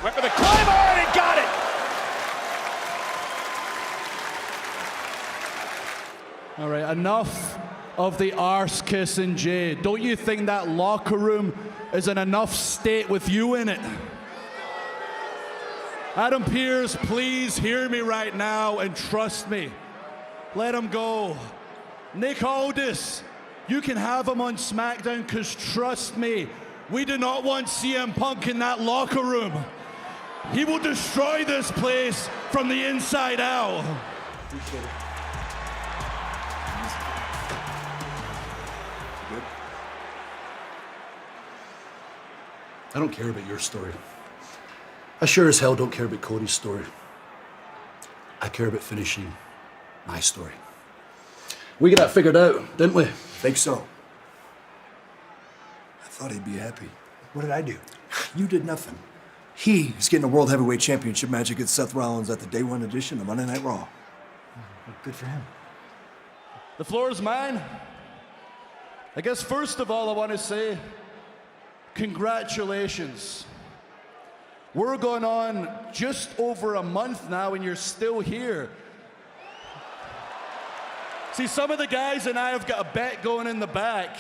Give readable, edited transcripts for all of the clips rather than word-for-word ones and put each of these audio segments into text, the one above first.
Went for the Claymore and he got it. All right, enough of the arse kissing, Jay. Don't you think that locker room is in enough state with you in it? Adam Pearce, please hear me right now and trust me. Let him go. Nick Aldis, you can have him on SmackDown because trust me, we do not want CM Punk in that locker room. He will destroy this place from the inside out. Appreciate it. Good. I don't care about your story. I sure as hell don't care about Cody's story. I care about finishing my story. We got that figured out, didn't we? Think so. I thought he'd be happy. What did I do? You did nothing. He is getting a World Heavyweight Championship match against Seth Rollins at the Day One edition of Monday Night Raw. Good for him. The floor is mine. I guess first of all, I want to say congratulations. We're going on just over a month now and you're still here. See, some of the guys and I have got a bet going in the back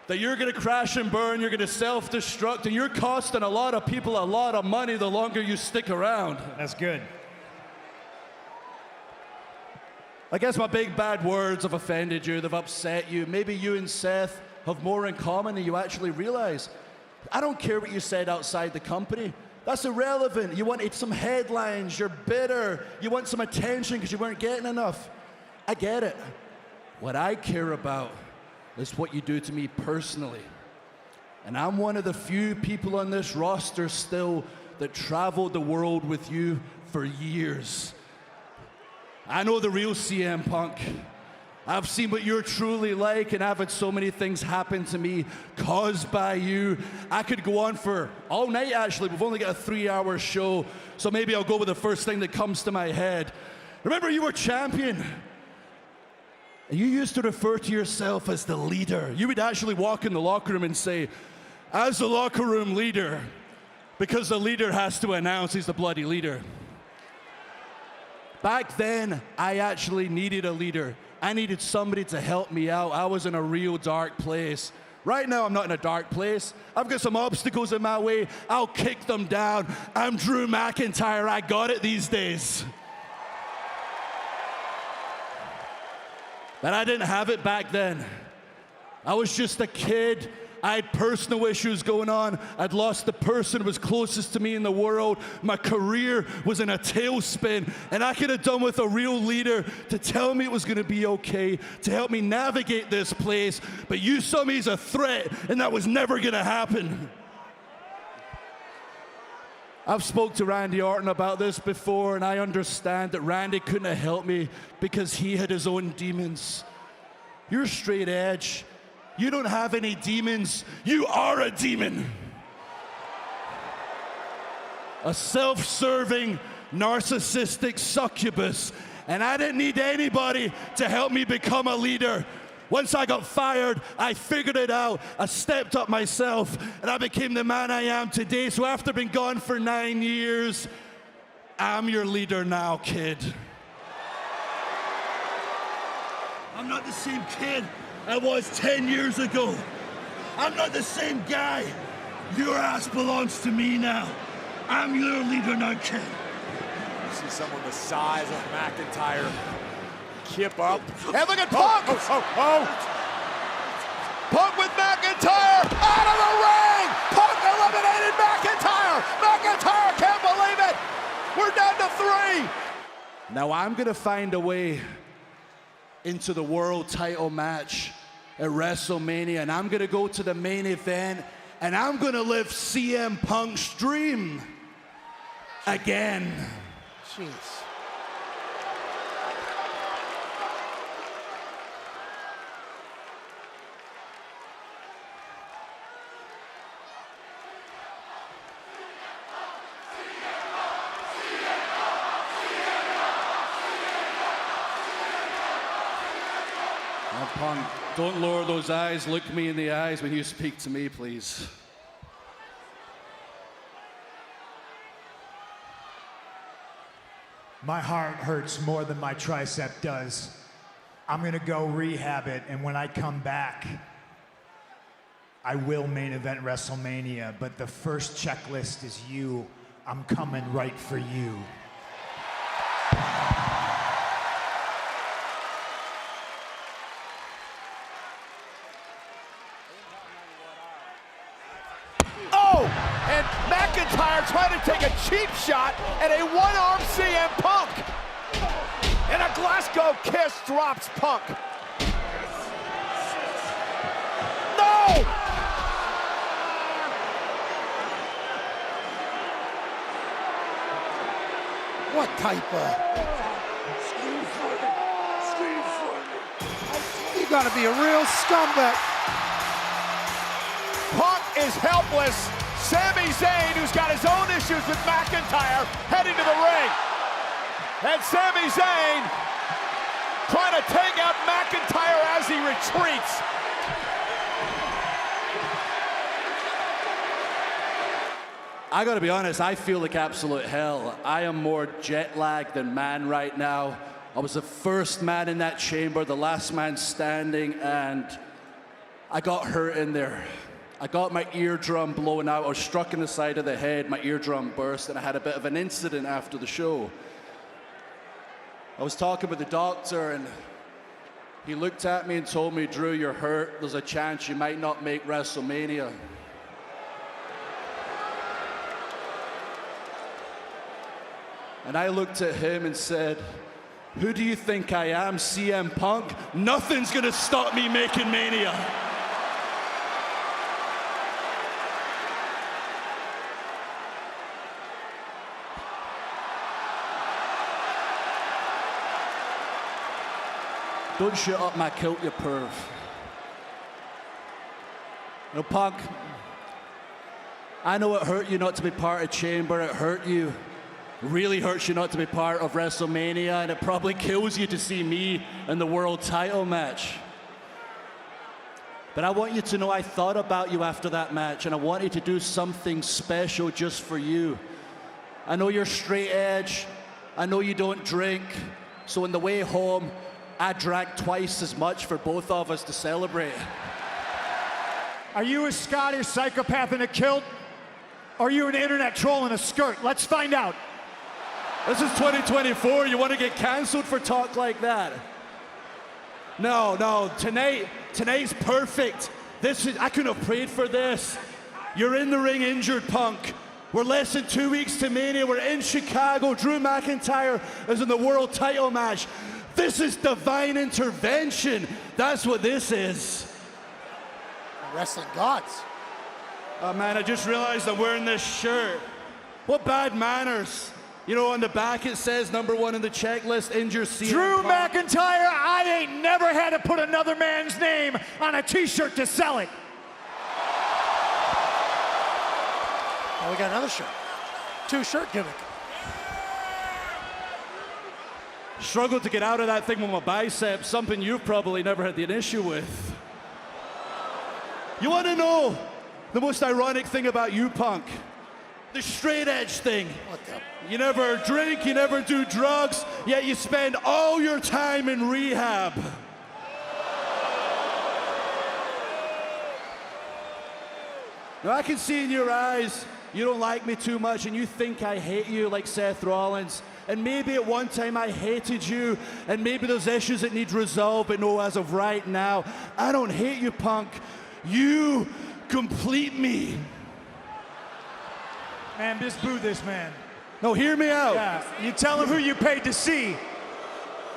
that you're going to crash and burn, you're going to self-destruct, and you're costing a lot of people a lot of money the longer you stick around. That's good. I guess my big bad words have offended you, they've upset you. Maybe you and Seth have more in common than you actually realize. I don't care what you said outside the company. That's irrelevant. You wanted some headlines, you're bitter, you want some attention because you weren't getting enough. I get it. What I care about is what you do to me personally. And I'm one of the few people on this roster still that traveled the world with you for years. I know the real CM Punk. I've seen what you're truly like, and I've had so many things happen to me caused by you. I could go on for all night, actually. We've only got a 3-hour show, so maybe I'll go with the first thing that comes to my head. Remember, you were champion. And you used to refer to yourself as the leader. You would actually walk in the locker room and say, as the locker room leader, because the leader has to announce he's the bloody leader. Back then, I actually needed a leader. I needed somebody to help me out. I was in a real dark place. Right now, I'm not in a dark place. I've got some obstacles in my way. I'll kick them down. I'm Drew McIntyre. I got it these days. But I didn't have it back then. I was just a kid. I had personal issues going on. I'd lost the person who was closest to me in the world. My career was in a tailspin, and I could have done with a real leader to tell me it was gonna be okay, to help me navigate this place, but you saw me as a threat, and that was never gonna happen. I've spoke to Randy Orton about this before, and I understand that Randy couldn't have helped me because he had his own demons. You're straight edge. You don't have any demons. You are a demon. A self-serving, narcissistic succubus. And I didn't need anybody to help me become a leader. Once I got fired, I figured it out. I stepped up myself, and I became the man I am today. So after being gone for 9 years, I'm your leader now, kid. I'm not the same kid I was 10 years ago. I'm not the same guy. Your ass belongs to me now. I'm your leader now, kid. You see someone the size of McIntyre kip up. And look at Punk! Punk with McIntyre out of the ring! Punk eliminated McIntyre! McIntyre can't believe it! We're down to 3! Now I'm gonna find a way into the world title match at WrestleMania, and I'm gonna go to the main event, and I'm gonna live CM Punk's dream again. Jeez. Now, Punk, don't lower those eyes. Look me in the eyes when you speak to me, please. My heart hurts more than my tricep does. I'm gonna go rehab it, and when I come back, I will main event WrestleMania, but the first checklist is you. I'm coming right for you. Oh, and McIntyre trying to take a cheap shot at a one-arm CM Punk. And a Glasgow kiss drops Punk. No! What type of... You gotta be a real scumbag. Punk is helpless. Sami Zayn, who's got his own issues with McIntyre, heading to the ring. And Sami Zayn trying to take out McIntyre as he retreats. I gotta be honest, I feel like absolute hell. I am more jet lagged than man right now. I was the first man in that chamber, the last man standing, and I got hurt in there. I got my eardrum blown out. I was struck in the side of the head, my eardrum burst, and I had a bit of an incident after the show. I was talking with the doctor, and he looked at me and told me, Drew, you're hurt. There's a chance you might not make WrestleMania. And I looked at him and said, who do you think I am, CM Punk? Nothing's gonna stop me making Mania. Don't shut up my kilt, you perv. No, Punk, I know it hurt you not to be part of Chamber. It hurt you. Really hurts you not to be part of WrestleMania, and it probably kills you to see me in the world title match. But I want you to know I thought about you after that match, and I wanted to do something special just for you. I know you're straight edge. I know you don't drink. So on the way home, I drank twice as much for both of us to celebrate. Are you a Scottish psychopath in a kilt? Or are you an internet troll in a skirt? Let's find out. This is 2024. You want to get canceled for talk like that? No, tonight's perfect. I couldn't have prayed for this. You're in the ring injured, Punk. We're less than 2 weeks to Mania. We're in Chicago. Drew McIntyre is in the world title match. This is divine intervention. That's what this is. Wrestling gods. Oh man, I just realized I'm wearing this shirt. What bad manners. You know, on the back it says #1 in the checklist, injure CM Drew Punk. McIntyre, I ain't never had to put another man's name on a t-shirt to sell it. Oh, we got another shirt. 2-shirt gimmick. Struggled to get out of that thing with my biceps, something you've probably never had an issue with. You want to know the most ironic thing about you, Punk? The straight edge thing. What the? You never drink, you never do drugs, yet you spend all your time in rehab. Now I can see in your eyes, you don't like me too much and you think I hate you like Seth Rollins. And maybe at one time I hated you, and maybe there's issues that need resolved, but no, as of right now, I don't hate you, Punk. You complete me. Man, just boo this man. No, hear me out. Yeah, you tell him who you paid to see.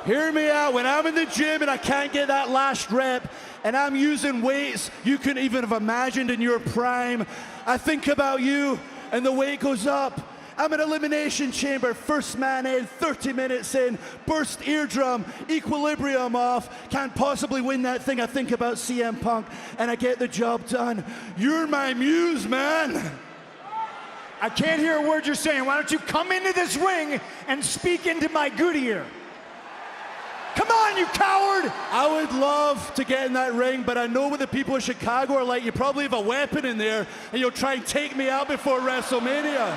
Hear me out. When I'm in the gym and I can't get that last rep, and I'm using weights you couldn't even have imagined in your prime, I think about you, and the weight goes up. I'm in Elimination Chamber, first man in, 30 minutes in, burst eardrum, equilibrium off, can't possibly win that thing. I think about CM Punk, and I get the job done. You're my muse, man. I can't hear a word you're saying. Why don't you come into this ring and speak into my good ear? Come on, you coward! I would love to get in that ring, but I know what the people of Chicago are like. You probably have a weapon in there, and you'll try and take me out before WrestleMania.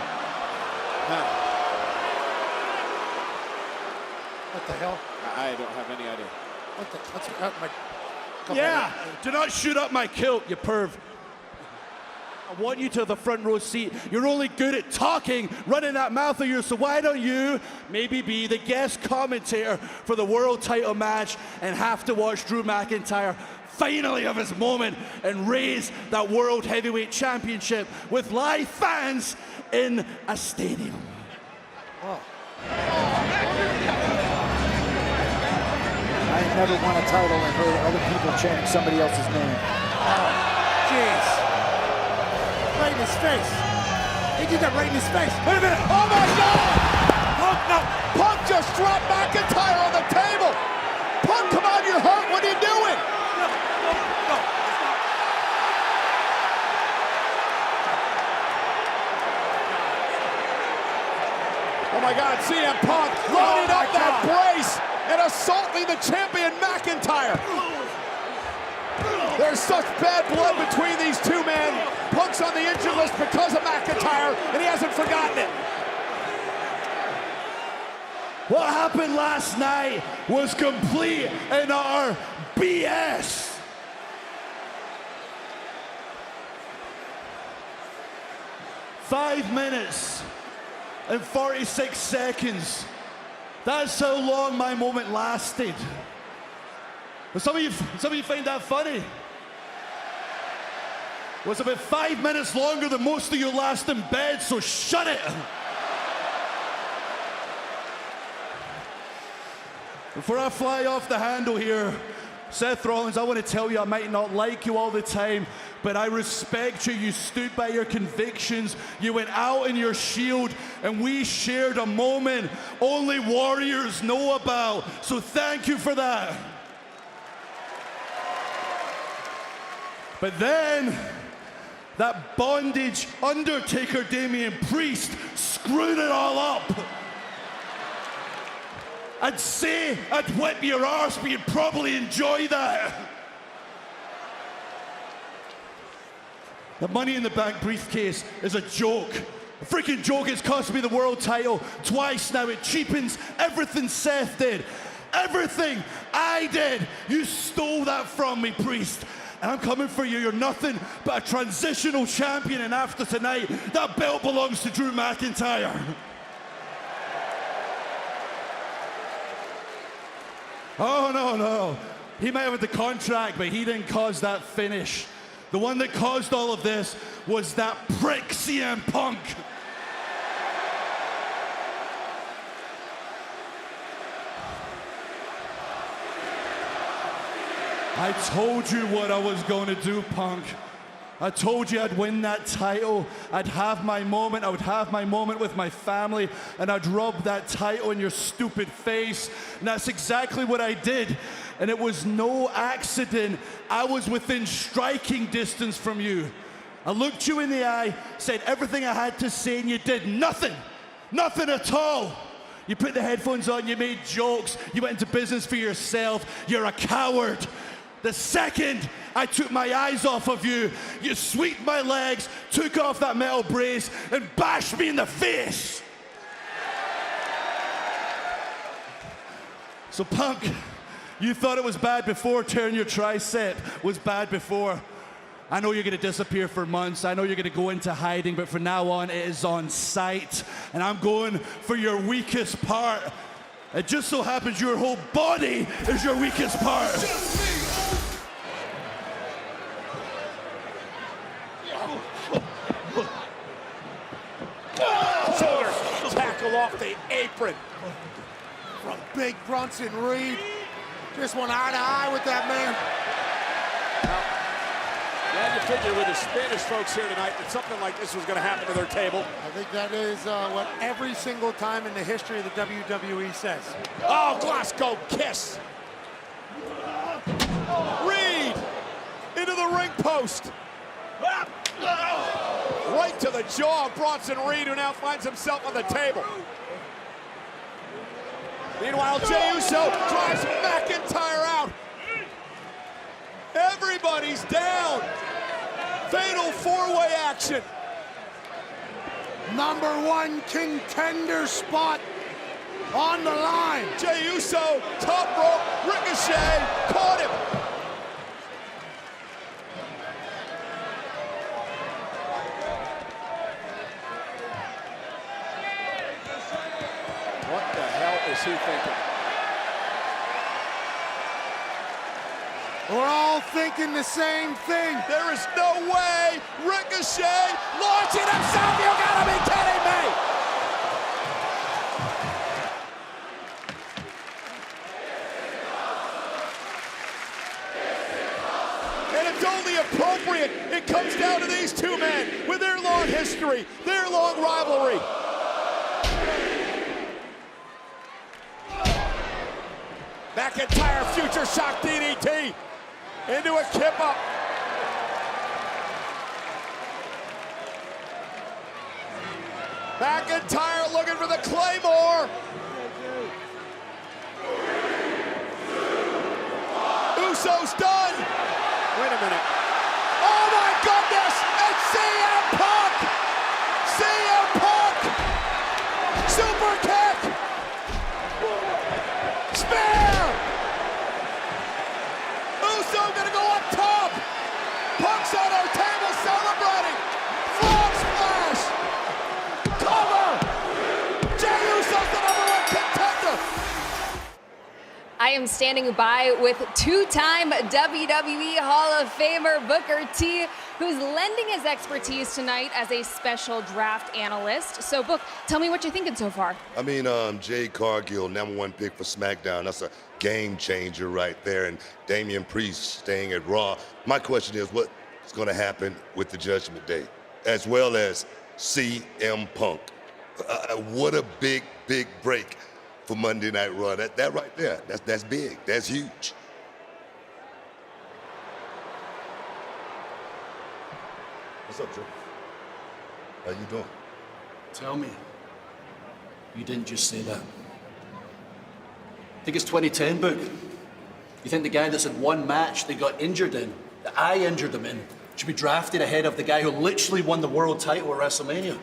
What the hell? I don't have any idea. What the? What's my? Yeah, do not shoot up my kilt, you perv. I want you to the front row seat. You're only good at talking, running that mouth of yours, so why don't you maybe be the guest commentator for the world title match and have to watch Drew McIntyre finally have his moment and raise that World Heavyweight Championship with live fans in a stadium. Oh. I ain't never won a title and heard other people chanting somebody else's name. Oh, jeez. Right in his face. He did that right in his face. Wait a minute. Oh my God! Punk, no. Punk just dropped McIntyre on the table. Punk, come on, you're hurt. What are you doing? No. Oh my God, CM Punk loading up that brace and assaulting the champion McIntyre. There's such bad blood between these two men. Punk's on the injured list because of McIntyre, and he hasn't forgotten it. What happened last night was complete and utter BS. "5 minutes and 46 seconds. That's how long my moment lasted. But some of you find that funny. It was about 5 minutes longer than most of you last in bed, so shut it. Before I fly off the handle here, Seth Rollins, I want to tell you I might not like you all the time, but I respect you. You stood by your convictions. You went out in your shield, and we shared a moment only warriors know about. So thank you for that. But then, that bondage Undertaker Damian Priest screwed it all up. I'd say I'd whip your arse, but you'd probably enjoy that. The Money in the Bank briefcase is a joke. A freaking joke. It's cost me the world title twice now. It cheapens everything Seth did. Everything I did. You stole that from me, Priest. And I'm coming for you. You're nothing but a transitional champion. And after tonight, that belt belongs to Drew McIntyre. Oh, no. He might have had the contract, but he didn't cause that finish. The one that caused all of this was that prick CM Punk. I told you what I was going to do, Punk. I told you I'd win that title. I'd have my moment. I would have my moment with my family, and I'd rub that title in your stupid face. And that's exactly what I did. And it was no accident. I was within striking distance from you. I looked you in the eye, said everything I had to say, and you did nothing. Nothing at all. You put the headphones on, you made jokes, you went into business for yourself. You're a coward. The second I took my eyes off of you, you swept my legs, took off that metal brace, and bashed me in the face. So, Punk, you thought it was bad before, tearing your tricep was bad before. I know you're going to disappear for months. I know you're going to go into hiding, but from now on, it is on sight. And I'm going for your weakest part. It just so happens your whole body is your weakest part. Shoulder tackle off the apron. From Big Bronson Reed. Just went eye to eye with that man. Glad you figure with the Spanish folks here tonight that something like this was going to happen to their table. I think that is what every single time in the history of the WWE says. Oh, Glasgow kiss. Reed into the ring post. Right to the jaw of Bronson Reed, who now finds himself on the table. Meanwhile, Jey Uso drives McIntyre out. Everybody's down. Fatal four-way action. #1 contender spot On the line. Jey Uso, top rope, Ricochet, caught him. What the hell is he thinking? We're all thinking the same thing. There is no way. Ricochet launching himself. You gotta be kidding me. And it's only appropriate. It comes down to these two men with their long history, their long rivalry. McIntyre, future shock DDT. Into a kip up. McIntyre looking for the Claymore. Uso's done. Wait a minute. Oh my goodness! It's CM Punk! CM Punk! Super kick! Spear! Uso gonna go up top! Punk's on our table celebrating! Frog splash! Cover! Jey Uso's the #1 contender! I am standing by with two-time WWE Hall of Famer Booker T, who's lending his expertise tonight as a special draft analyst. So, Book, tell me what you're thinking so far. I mean, Jade Cargill, #1 pick for SmackDown. That's a game changer right there. And Damian Priest staying at Raw. My question is, what's going to happen with the Judgment Day, as well as CM Punk? What a big, big break for Monday Night Raw. That right there, that's big. That's huge. What's up, Joe? How you doing? Tell me, you didn't just say that. Think it's 2010, Book? You think the guy that's in one match they got injured in, that I injured him in, should be drafted ahead of the guy who literally won the world title at WrestleMania?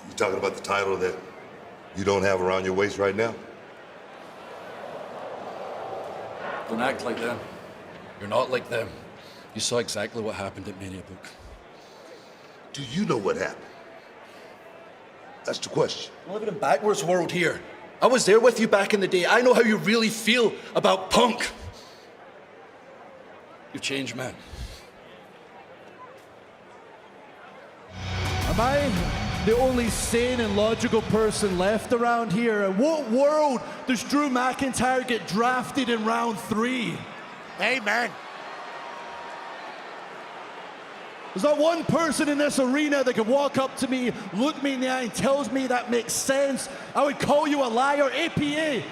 You talking about the title that you don't have around your waist right now? Don't act like them. You're not like them. You saw exactly what happened at Mania, Book. Do you know what happened? That's the question. I'm living in backwards world here. I was there with you back in the day. I know how you really feel about Punk. You've changed, man. Am I the only sane and logical person left around here? In what world does Drew McIntyre get drafted in round 3? Amen. There's not one person in this arena that can walk up to me, look me in the eye, and tells me that makes sense. I would call you a liar. APA,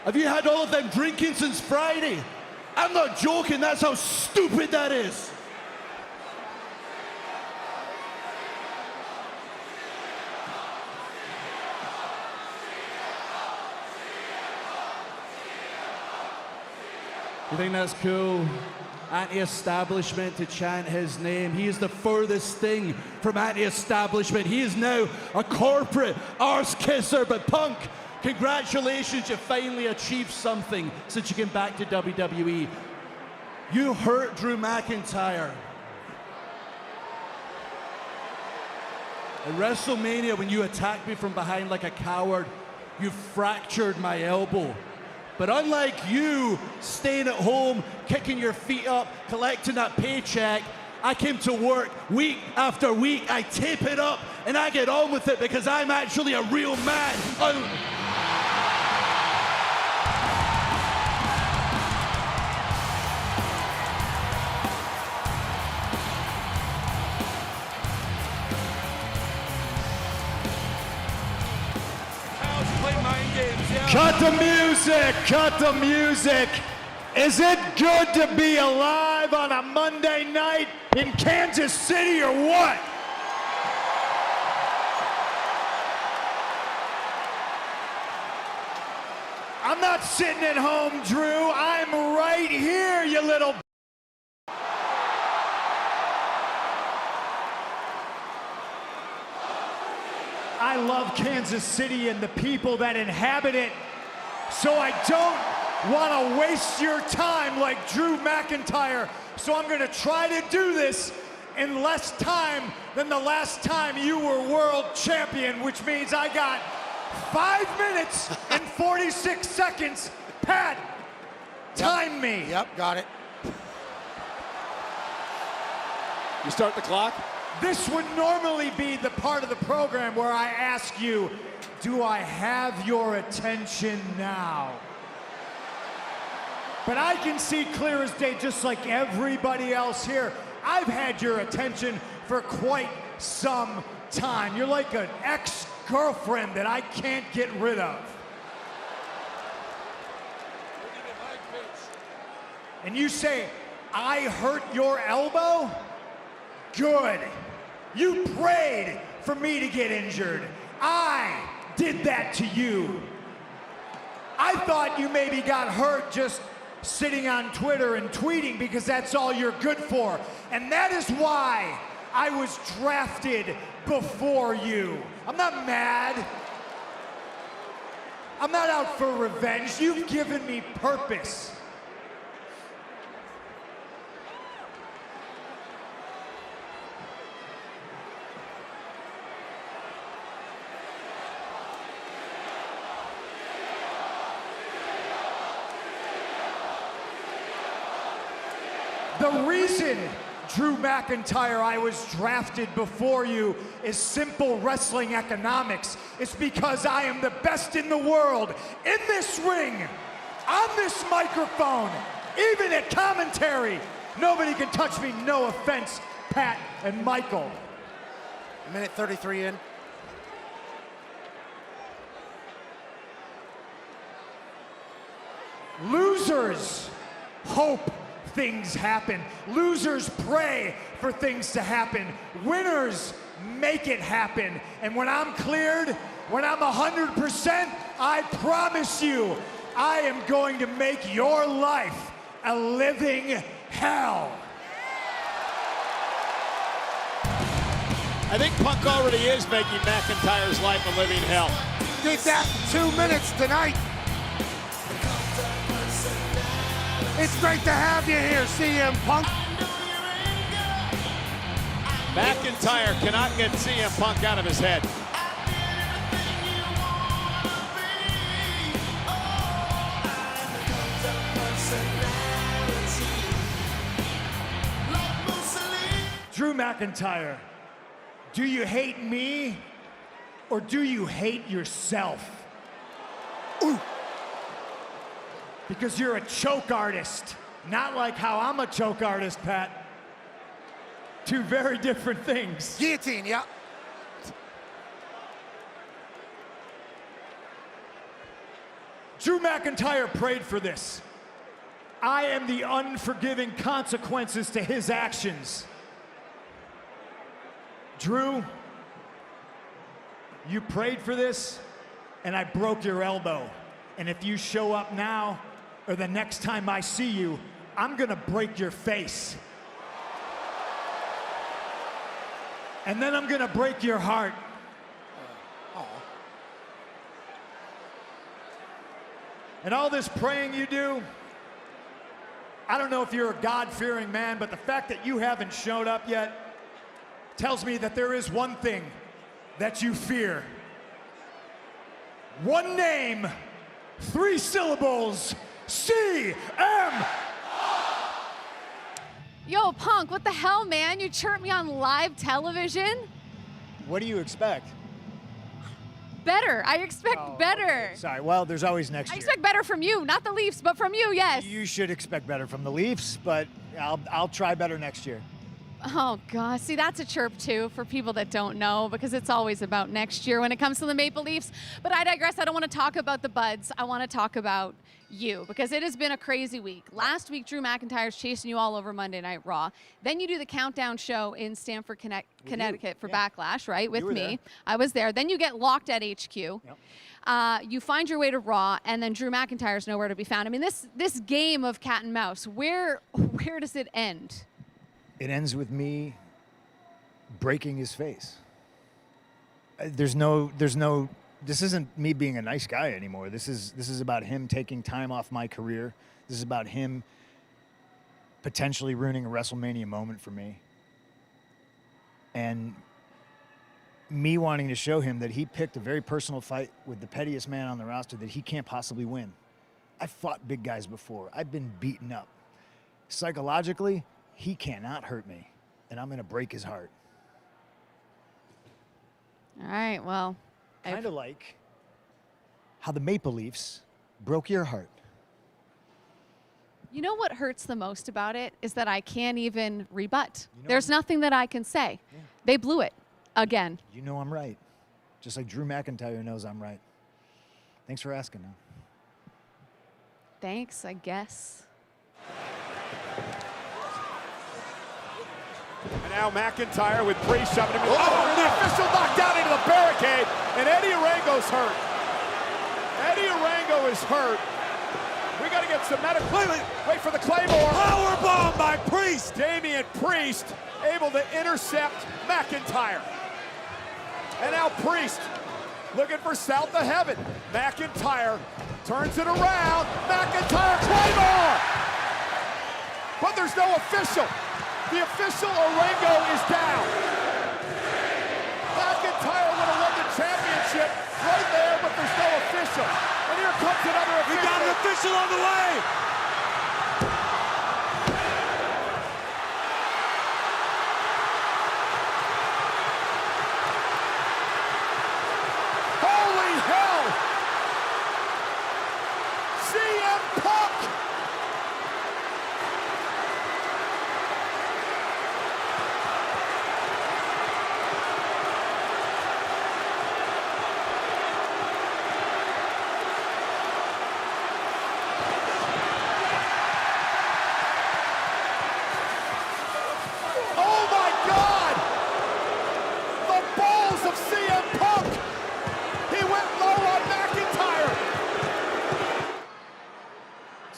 have you had all of them drinking since Friday? I'm not joking, that's how stupid that is. You think that's cool? Anti-establishment to chant his name. He is the furthest thing from anti-establishment. He is now a corporate arse kisser. But Punk, congratulations, you finally achieved something since you came back to WWE. You hurt Drew McIntyre. At WrestleMania, when you attacked me from behind like a coward, you fractured my elbow. But unlike you, staying at home, kicking your feet up, collecting that paycheck, I came to work week after week. I tape it up, and I get on with it because I'm actually a real man. Cut the music! Cut the music! Is it good to be alive on a Monday night in Kansas City or what? I'm not sitting at home, Drew. I'm right here, you little... I love Kansas City and the people that inhabit it, so I don't want to waste your time like Drew McIntyre. So I'm going to try to do this in less time than the last time you were world champion, which means I got 5 minutes and 46 seconds. Pat, time me. Yep, got it. You start the clock? This would normally be the part of the program where I ask you, do I have your attention now? But I can see clear as day, just like everybody else here. I've had your attention for quite some time. You're like an ex-girlfriend that I can't get rid of. And you say, I hurt your elbow? Good. You prayed for me to get injured. I did that to you. I thought you maybe got hurt just sitting on Twitter and tweeting because that's all you're good for. And that is why I was drafted before you. I'm not mad. I'm not out for revenge. You've given me purpose. The reason, Drew McIntyre, I was drafted before you is simple wrestling economics. It's because I am the best in the world, in this ring, on this microphone, even at commentary. Nobody can touch me, no offense, Pat and Michael. Minute 33 in. Losers hope things happen. Losers pray for things to happen. Winners make it happen. And when I'm cleared, when I'm 100%, I promise you, I am going to make your life a living hell. I think Punk already is making McIntyre's life a living hell. Did that in 2 minutes tonight. It's great to have you here, CM Punk. McIntyre cannot get CM Punk out of his head. Drew McIntyre, do you hate me or do you hate yourself? Ooh. Because you're a choke artist, not like how I'm a choke artist, Pat. Two very different things. Guillotine, yeah. Drew McIntyre prayed for this. I am the unforgiving consequences to his actions. Drew, you prayed for this, and I broke your elbow. And if you show up now, or the next time I see you, I'm gonna break your face. And then I'm gonna break your heart. And all this praying you do, I don't know if you're a God-fearing man, but the fact that you haven't showed up yet tells me that there is one thing that you fear. One name, 3 syllables, CM. Yo, Punk, what the hell, man? You chirped me on live television? What do you expect? Better. I expect better. Sorry, well, there's always next I year. expect better from you, not the Leafs, but from you, yes. You should expect better from the Leafs, but I'll try better next year. Oh, gosh. See, that's a chirp, too, for people that don't know, because it's always about next year when it comes to the Maple Leafs. But I digress. I don't want to talk about the Buds. I want to talk about you, because it has been a crazy week. Last week, Drew McIntyre's chasing you all over Monday Night Raw. Then you do the countdown show in Stamford, Connecticut for Backlash, right, with me. There. I was there. Then you get locked at HQ. Yep. You find your way to Raw, and then Drew McIntyre's nowhere to be found. I mean, this game of cat and mouse, where does it end? It ends with me breaking his face. There's no. This isn't me being a nice guy anymore. This is about him taking time off my career. This is about him potentially ruining a WrestleMania moment for me. And me wanting to show him that he picked a very personal fight with the pettiest man on the roster that he can't possibly win. I've fought big guys before. I've been beaten up. Psychologically, he cannot hurt me, and I'm going to break his heart. All right, well. Kind of like how the Maple Leafs broke your heart. You know what hurts the most about it is that I can't even rebut. There's nothing that I can say. Yeah. They blew it again. You know I'm right. Just like Drew McIntyre knows I'm right. Thanks for asking now. Thanks, I guess. And now McIntyre with Priest shoving him in. Oh, and the official knocked down into the barricade, and Eddie Orango's hurt. Eddie Orango is hurt. We got to get some medical. Wait for the Claymore. Powerbomb by Priest. Damian Priest able to intercept McIntyre. And now Priest looking for south of heaven. McIntyre turns it around. McIntyre Claymore. But there's no official. The official Orango is down. McIntyre would have won the championship right there, but there's no official. And here comes another official. We got an official on the way. Holy hell! CM Punk!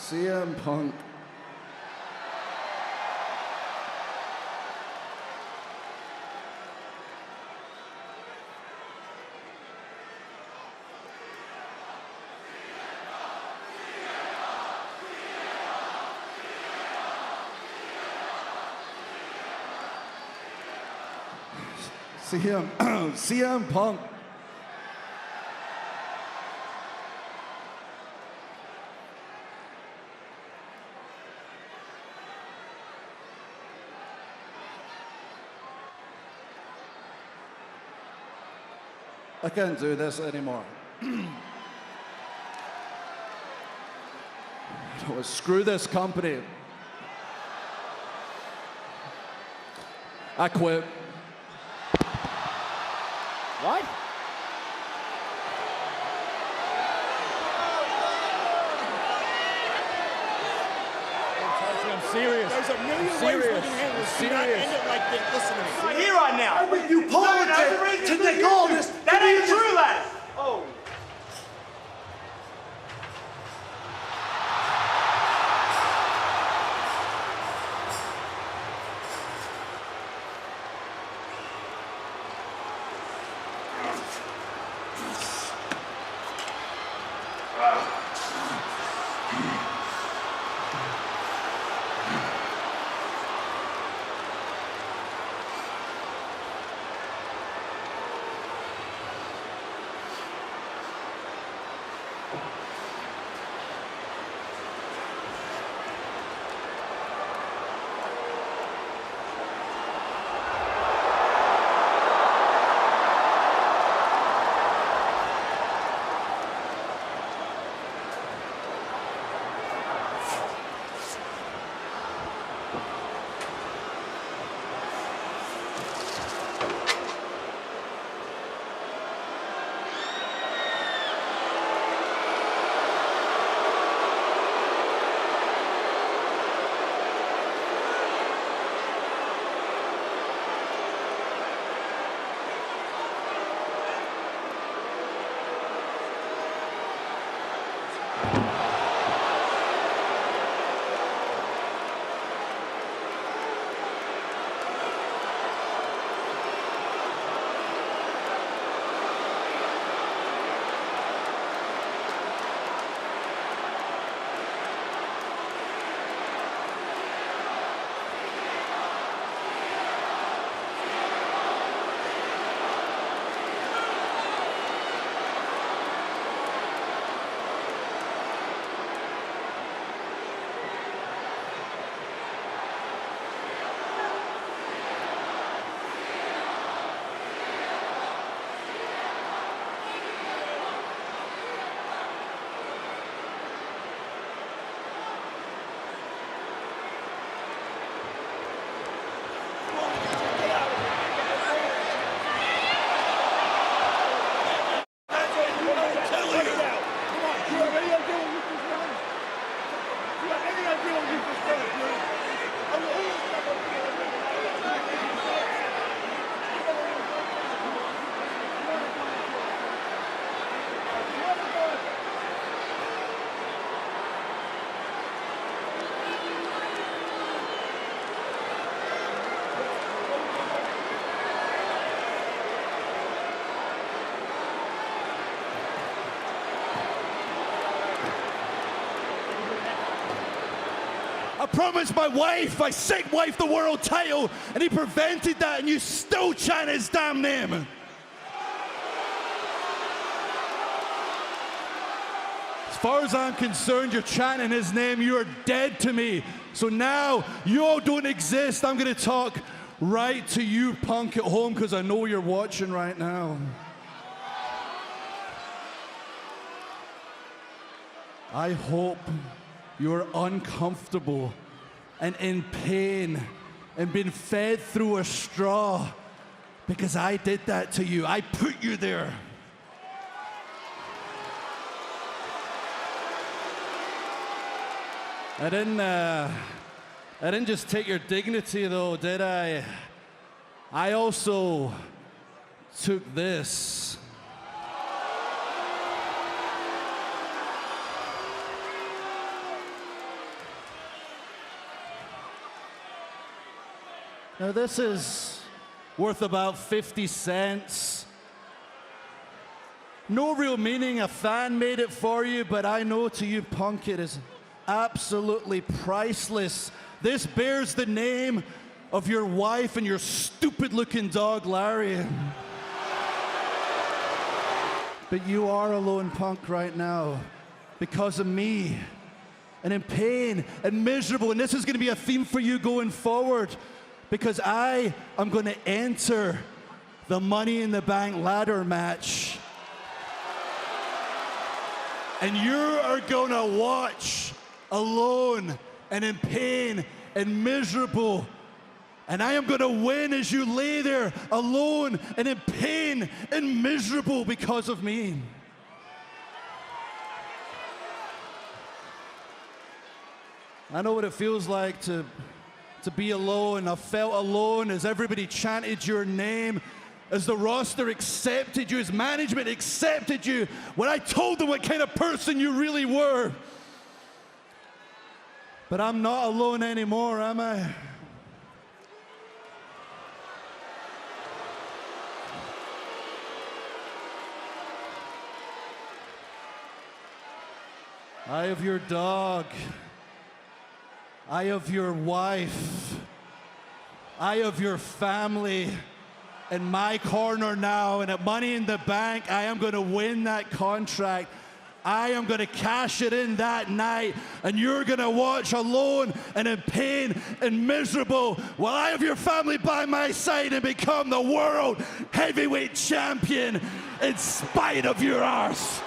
CM Punk. CM Punk. I can't do this anymore. Screw this company. I quit. What? I'm serious. There's a million ways we can handle this. Do not end it like this. Listen to me. Right here right now. You politic to take all this. That ain't true, lads. Oh. I promised my wife, my sick wife, the world title, and he prevented that, and you still chant his damn name. As far as I'm concerned, you're chanting his name. You are dead to me. So now you all don't exist. I'm going to talk right to you, Punk, at home, because I know you're watching right now. I hope you're uncomfortable and in pain and been fed through a straw, because I did that to you. I put you there. I didn't just take your dignity, though, did I? I also took this. Now, this is worth about 50 cents. No real meaning, a fan made it for you, but I know to you, Punk, it is absolutely priceless. This bears the name of your wife and your stupid-looking dog, Larry. But you are alone, Punk, right now because of me, and in pain and miserable. And this is going to be a theme for you going forward, because I am going to enter the Money in the Bank ladder match. And you are going to watch alone and in pain and miserable. And I am going to win as you lay there alone and in pain and miserable because of me. I know what it feels like to be alone. I felt alone as everybody chanted your name, as the roster accepted you, as management accepted you, when I told them what kind of person you really were. But I'm not alone anymore, am I? I have your dog. I have your wife. I have your family in my corner now, and at Money in the Bank, I am going to win that contract. I am going to cash it in that night, and you're going to watch alone and in pain and miserable while I have your family by my side and become the world heavyweight champion in spite of your arse.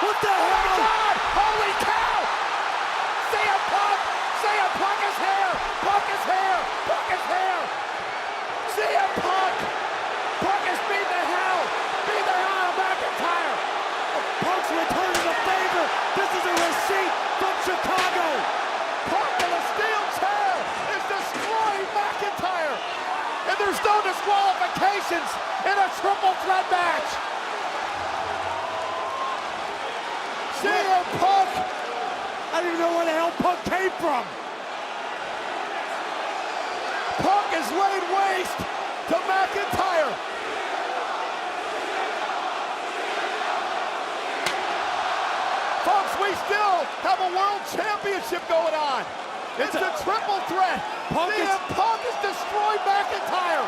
What the hell? God! Holy cow! CM Punk! CM Punk is here! Punk is here! Punk is here! CM Punk! Punk has beat the hell out of McIntyre! Punk's returning the favor! This is a receipt from Chicago! Punk in a steel chair is destroying McIntyre! And there's no disqualifications in a triple threat match! CM Punk! I don't even know where the hell Punk came from! Punk has laid waste to McIntyre! Folks, we still have a world championship going on! It's a triple threat! CM Punk has destroyed McIntyre!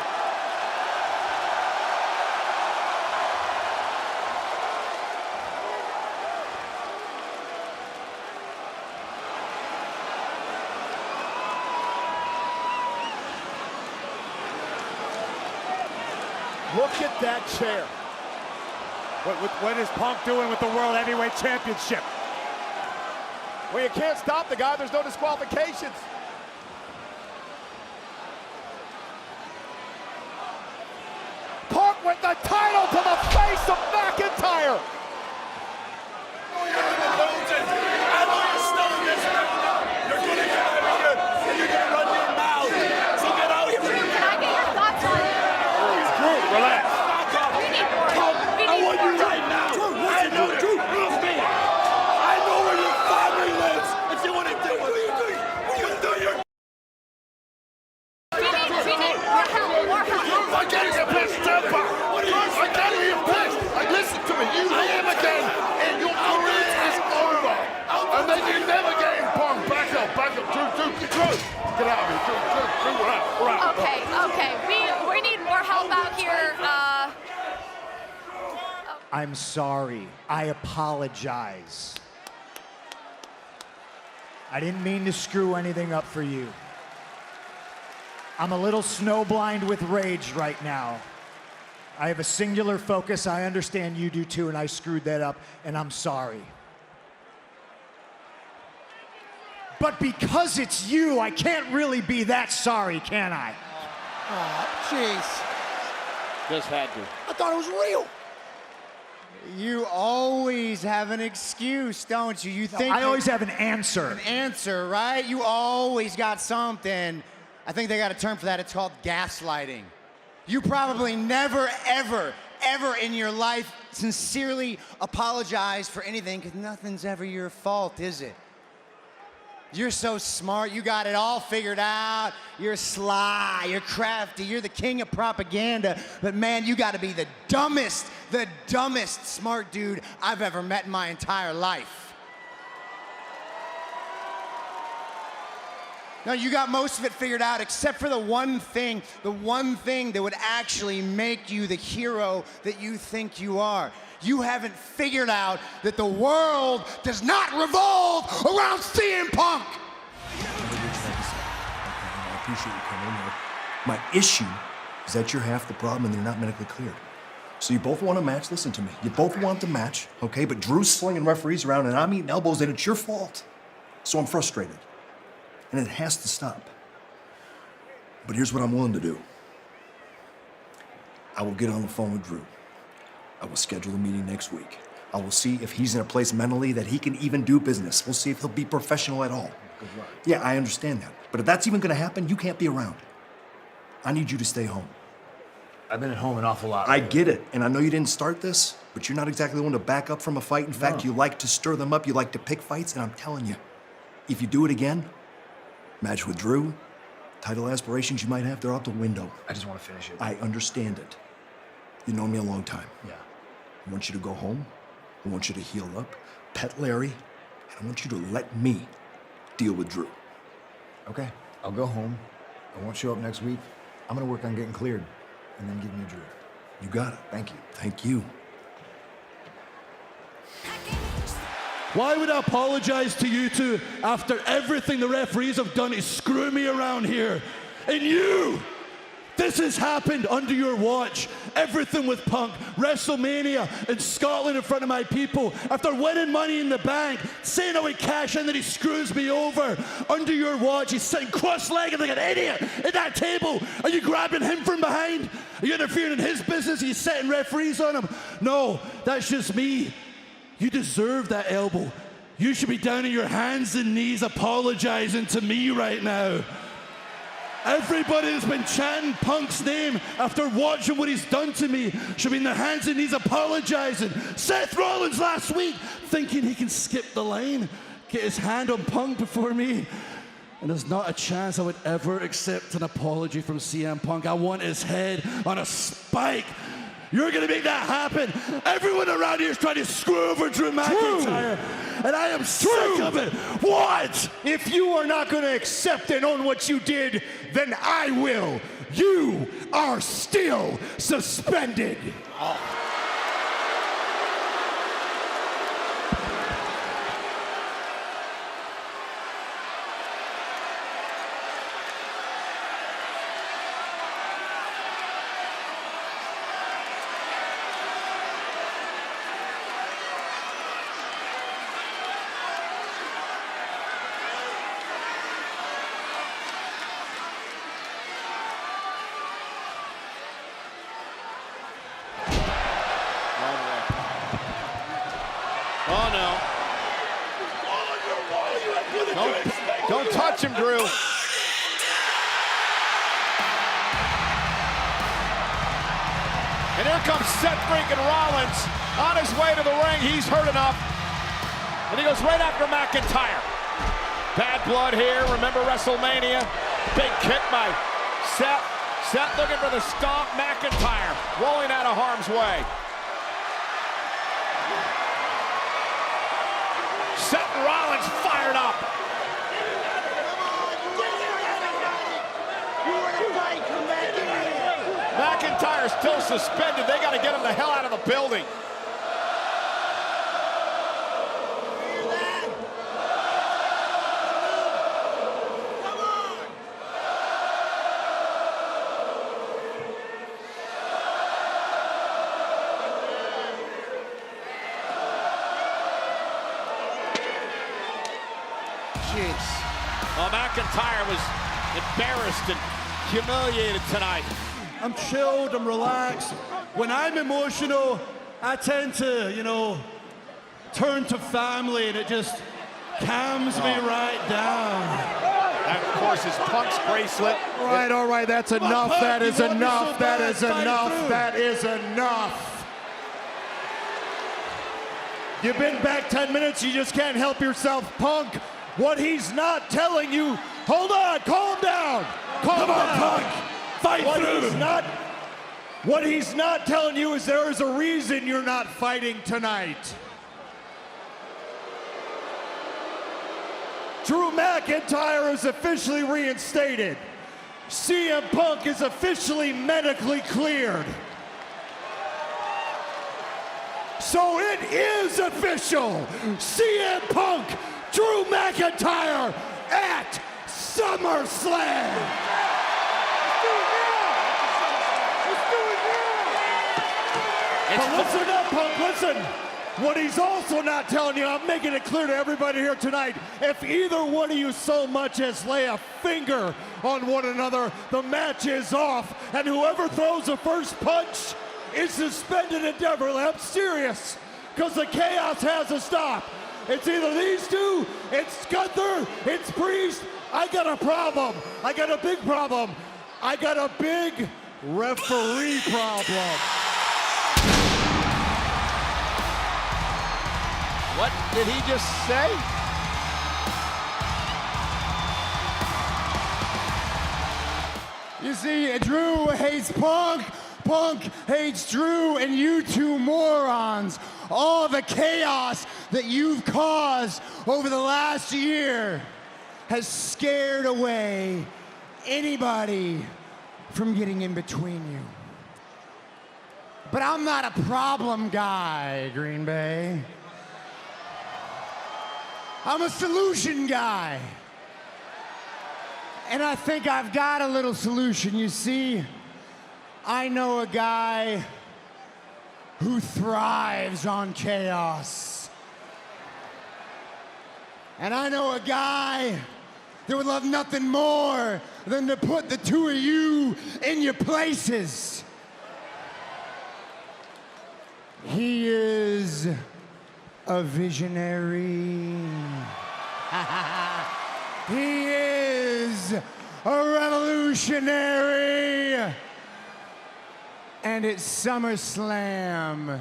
Look at that chair. What is Punk doing with the World Heavyweight Championship? Well, you can't stop the guy. There's no disqualifications. Punk with the title to the face of McIntyre. Get out of here. Drew, we're out. Okay. We need more help out here. I'm sorry. I apologize. I didn't mean to screw anything up for you. I'm a little snowblind with rage right now. I have a singular focus. I understand you do too, and I screwed that up, and I'm sorry. But because it's you, I can't really be that sorry, can I? Oh, jeez. Just had to. I thought it was real. You always have an excuse, don't you? You think I always have an answer. an answer, right? You always got something. I think they got a term for that. It's called gaslighting. You probably never, ever, ever in your life sincerely apologize for anything because nothing's ever your fault, is it? You're so smart. You got it all figured out. You're sly. You're crafty. You're the king of propaganda. But man, you got to be the dumbest smart dude I've ever met in my entire life. No, you got most of it figured out except for the one thing that would actually make you the hero that you think you are. You haven't figured out that the world does not revolve around CM Punk. I appreciate you coming in here. My issue is that you're half the problem and you're not medically cleared. So you both want a match, listen to me. You both want the match, okay? But Drew's slinging referees around and I'm eating elbows and it's your fault. So I'm frustrated. And it has to stop. But here's what I'm willing to do. I will get on the phone with Drew. I will schedule a meeting next week. I will see if he's in a place mentally that he can even do business. We'll see if he'll be professional at all. Good luck. Yeah, I understand that. But if that's even gonna happen, you can't be around. I need you to stay home. I've been at home an awful lot. I get it, and I know you didn't start this, but you're not exactly the one to back up from a fight. In fact, you like to stir them up, you like to pick fights, and I'm telling you, if you do it again, match with Drew, title aspirations you might have, they're out the window. I just want to finish it. I understand it. You know me a long time. Yeah. I want you to go home. I want you to heal up, pet Larry, and I want you to let me deal with Drew. Okay, I'll go home. I won't show up next week. I'm gonna work on getting cleared, and then give me Drew. You got it. Thank you. Thank you. Why would I apologize to you two after everything the referees have done to screw me around here? And you! This has happened under your watch. Everything with Punk, WrestleMania in Scotland in front of my people. After winning Money in the Bank, saying I would cash in, that he screws me over. Under your watch, he's sitting cross-legged like an idiot at that table. Are you grabbing him from behind? Are you interfering in his business? Are you setting referees on him? No, that's just me. You deserve that elbow. You should be down on your hands and knees apologizing to me right now. Everybody that's been chanting Punk's name after watching what he's done to me should be in their hands and knees apologizing. Seth Rollins last week thinking he can skip the line, get his hand on Punk before me. And there's not a chance I would ever accept an apology from CM Punk. I want his head on a spike. You're gonna make that happen. Everyone around here is trying to screw over Drew McIntyre. And I am sick of it. What? If you are not going to accept and own what you did, then I will. You are still suspended. Oh, no. Don't touch him, Drew. And here comes Seth freaking Rollins on his way to the ring. He's hurt enough. And he goes right after McIntyre. Bad blood here. Remember WrestleMania? Big kick by Seth. Seth looking for the stomp. McIntyre rolling out of harm's way. Seth Rollins fired up. McIntyre's still suspended. They got to get him the hell out of the building. Jeez. Well, McIntyre was embarrassed and humiliated tonight. I'm chilled, I'm relaxed. When I'm emotional, I tend to, you know, turn to family, and it just calms me right down. And of course, his Punk's bracelet. All right, that's enough. Punk, That is you want me enough. so That bad, is fight enough. through. That is enough. You've been back 10 minutes. You just can't help yourself, Punk. What he's not telling you. Hold on, calm down. Calm down. Punk. Fight through. What he's not telling you is there is a reason you're not fighting tonight. Drew McIntyre is officially reinstated. CM Punk is officially medically cleared. So it is official. CM Punk, Drew McIntyre at SummerSlam. But listen up, Punk, listen. What he's also not telling you, I'm making it clear to everybody here tonight, if either one of you so much as lay a finger on one another, the match is off, and whoever throws the first punch is suspended indefinitely. I'm serious, because the chaos has to stop. It's either these two, it's Gunther, it's Priest. I got a problem. I got a big problem. I got a big referee problem. What did he just say? You see, Drew hates Punk, Punk hates Drew, and you two morons, all the chaos that you've caused over the last year has scared away anybody from getting in between you. But I'm not a problem guy, Green Bay. I'm a solution guy. And I think I've got a little solution. You see, I know a guy who thrives on chaos. And I know a guy that would love nothing more than to put the two of you in your places. He is a visionary. He is a revolutionary. And at SummerSlam,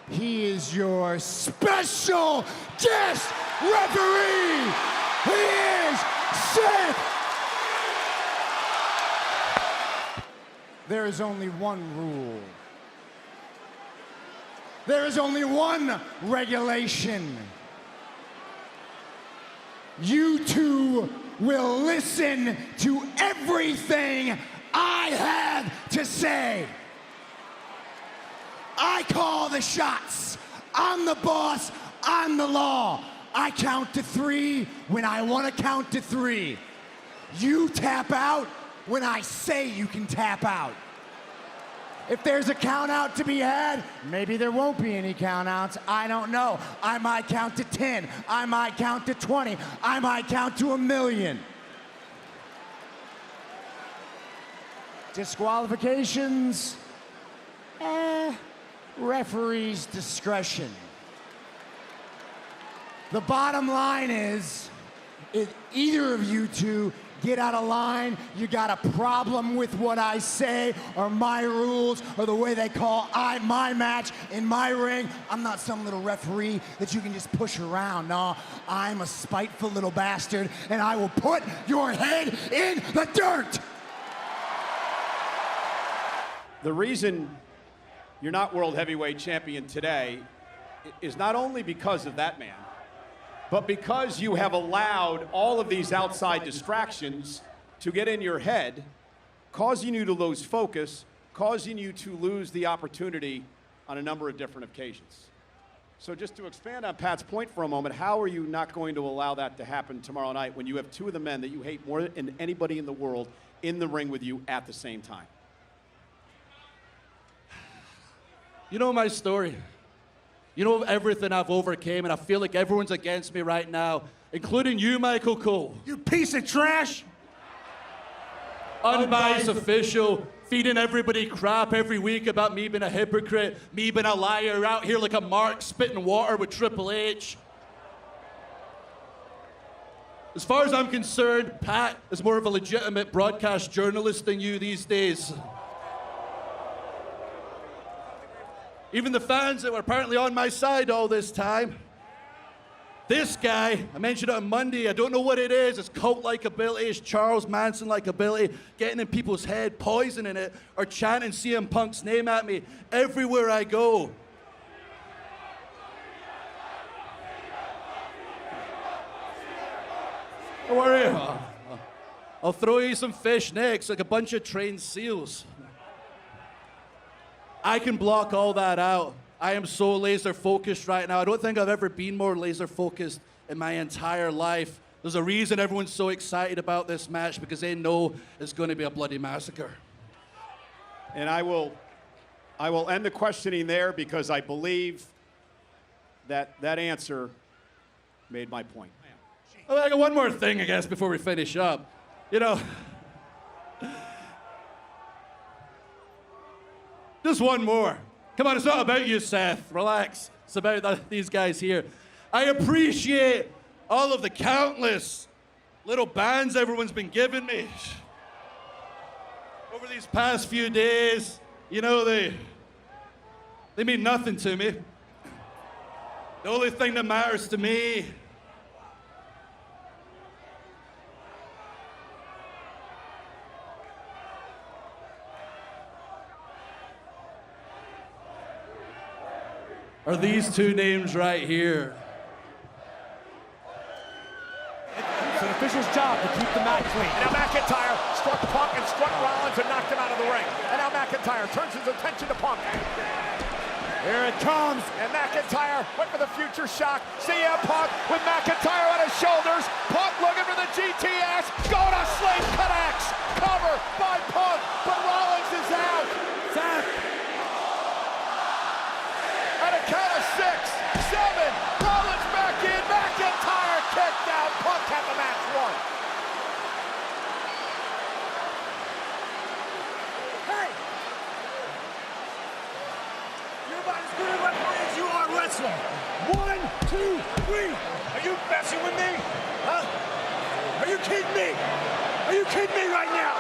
he is your special guest referee. He is Seth. There is only one rule. There is only one regulation. You two will listen to everything I have to say. I call the shots. I'm the boss. I'm the law. I count to three when I want to count to three. You tap out when I say you can tap out. If there's a count out to be had, maybe there won't be any count outs. I don't know. I might count to 10. I might count to 20. I might count to 1,000,000. Disqualifications? Referee's discretion. The bottom line is, if either of you two get out of line, you got a problem with what I say or my rules or the way they call my match in my ring. I'm not some little referee that you can just push around. No, I'm a spiteful little bastard, and I will put your head in the dirt. The reason you're not World Heavyweight Champion today is not only because of that man, but because you have allowed all of these outside distractions to get in your head, causing you to lose focus, causing you to lose the opportunity on a number of different occasions. So just to expand on Pat's point for a moment, how are you not going to allow that to happen tomorrow night when you have two of the men that you hate more than anybody in the world in the ring with you at the same time? You know my story. You know everything I've overcame, and I feel like everyone's against me right now, including you, Michael Cole. You piece of trash! Unbiased official, feeding everybody crap every week about me being a hypocrite, me being a liar, out here like a mark spitting water with Triple H. As far as I'm concerned, Pat is more of a legitimate broadcast journalist than you these days. Even the fans that were apparently on my side all this time. This guy, I mentioned it on Monday, I don't know what it is. It's cult-like ability, it's Charles Manson-like ability, getting in people's head, poisoning it, or chanting CM Punk's name at me everywhere I go. Don't worry, I'll throw you some fish next, like a bunch of trained seals. I can block all that out. I am so laser focused right now. I don't think I've ever been more laser focused in my entire life. There's a reason everyone's so excited about this match, because they know it's going to be a bloody massacre. And I will end the questioning there, because I believe that answer made my point. Well, I got one more thing, I guess, before we finish up. You know, just one more. Come on, it's not about you, Seth. Relax. It's about these guys here. I appreciate all of the countless little bands everyone's been giving me over these past few days. You know, they mean nothing to me. The only thing that matters to me are these two names right here. It's an official's job to keep the mat clean. And now McIntyre struck Punk and struck Rollins and knocked him out of the ring. And now McIntyre turns his attention to Punk. Here it comes. And McIntyre went for the future shock. CM Punk with McIntyre on his shoulders. Punk looking for the GTS. Going to sling, connects. Cover by Punk, but Rollins is out. Seth. At a count of 6, 7, Rollins back in, McIntyre kicked out, Punk had the match won. Hey! You're about as good a referee as you are wrestling. 1, 2, 3. Are you messing with me? Huh? Are you kidding me? Are you kidding me right now?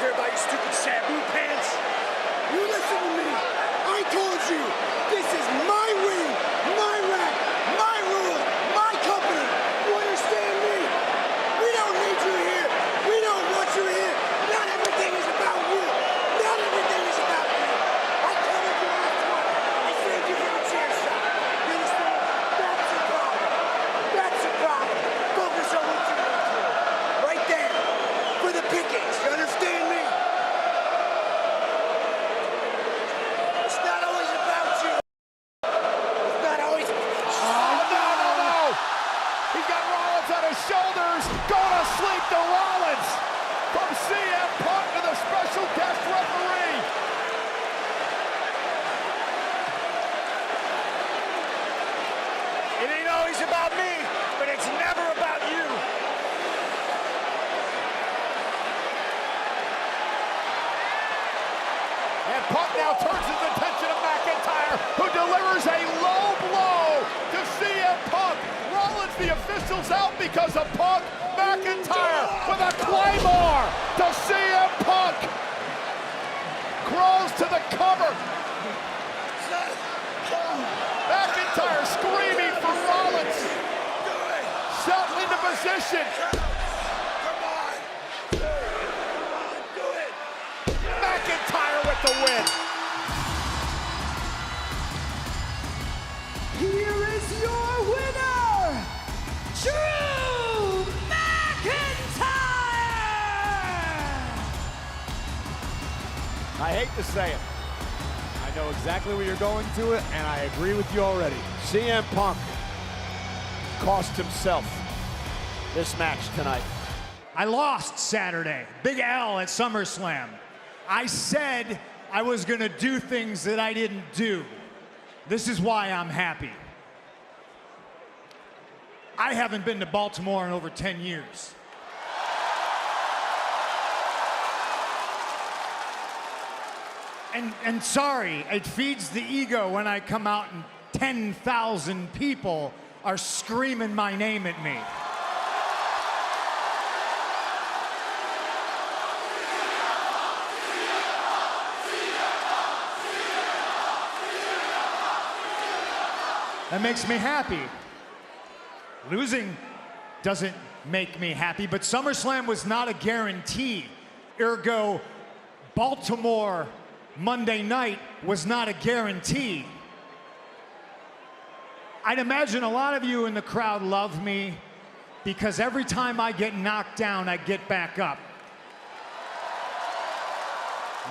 About your stupid Sabu pants. You listen to me. I told you, this is my ring, my rack, my rule, my company. You understand me? We don't need you here. We don't want you here. Not everything is about you. Not everything is about you. I covered you last one. I saved you from a chair shot. You understand? That's the problem. That's the problem. Focus on what you need to. Right there. For the pickings. You understand me? Shoulders, going to sleep to Rollins. From CM Punk to the special guest referee. It ain't always about me, but it's never about you. And Punk now turns his attention to McIntyre, who delivers a low blow to CM Punk. Rollins, the official's out because of Punk. McIntyre with a Claymore to CM Punk. Crawls to the cover. McIntyre screaming for Rollins. Settled into position. Come on. Do it. McIntyre with the win. Here is your winner, hate to say it. I know exactly where you're going to it, and I agree with you already. CM Punk cost himself this match tonight. I lost Saturday. Big L at SummerSlam. I said I was going to do things that I didn't do. This is why I'm happy. I haven't been to Baltimore in over 10 years. And sorry, it feeds the ego when I come out and 10,000 people are screaming my name at me. That makes me happy. Losing doesn't make me happy, but SummerSlam was not a guarantee. Ergo, Baltimore Monday night was not a guarantee. I'd imagine a lot of you in the crowd love me because every time I get knocked down, I get back up.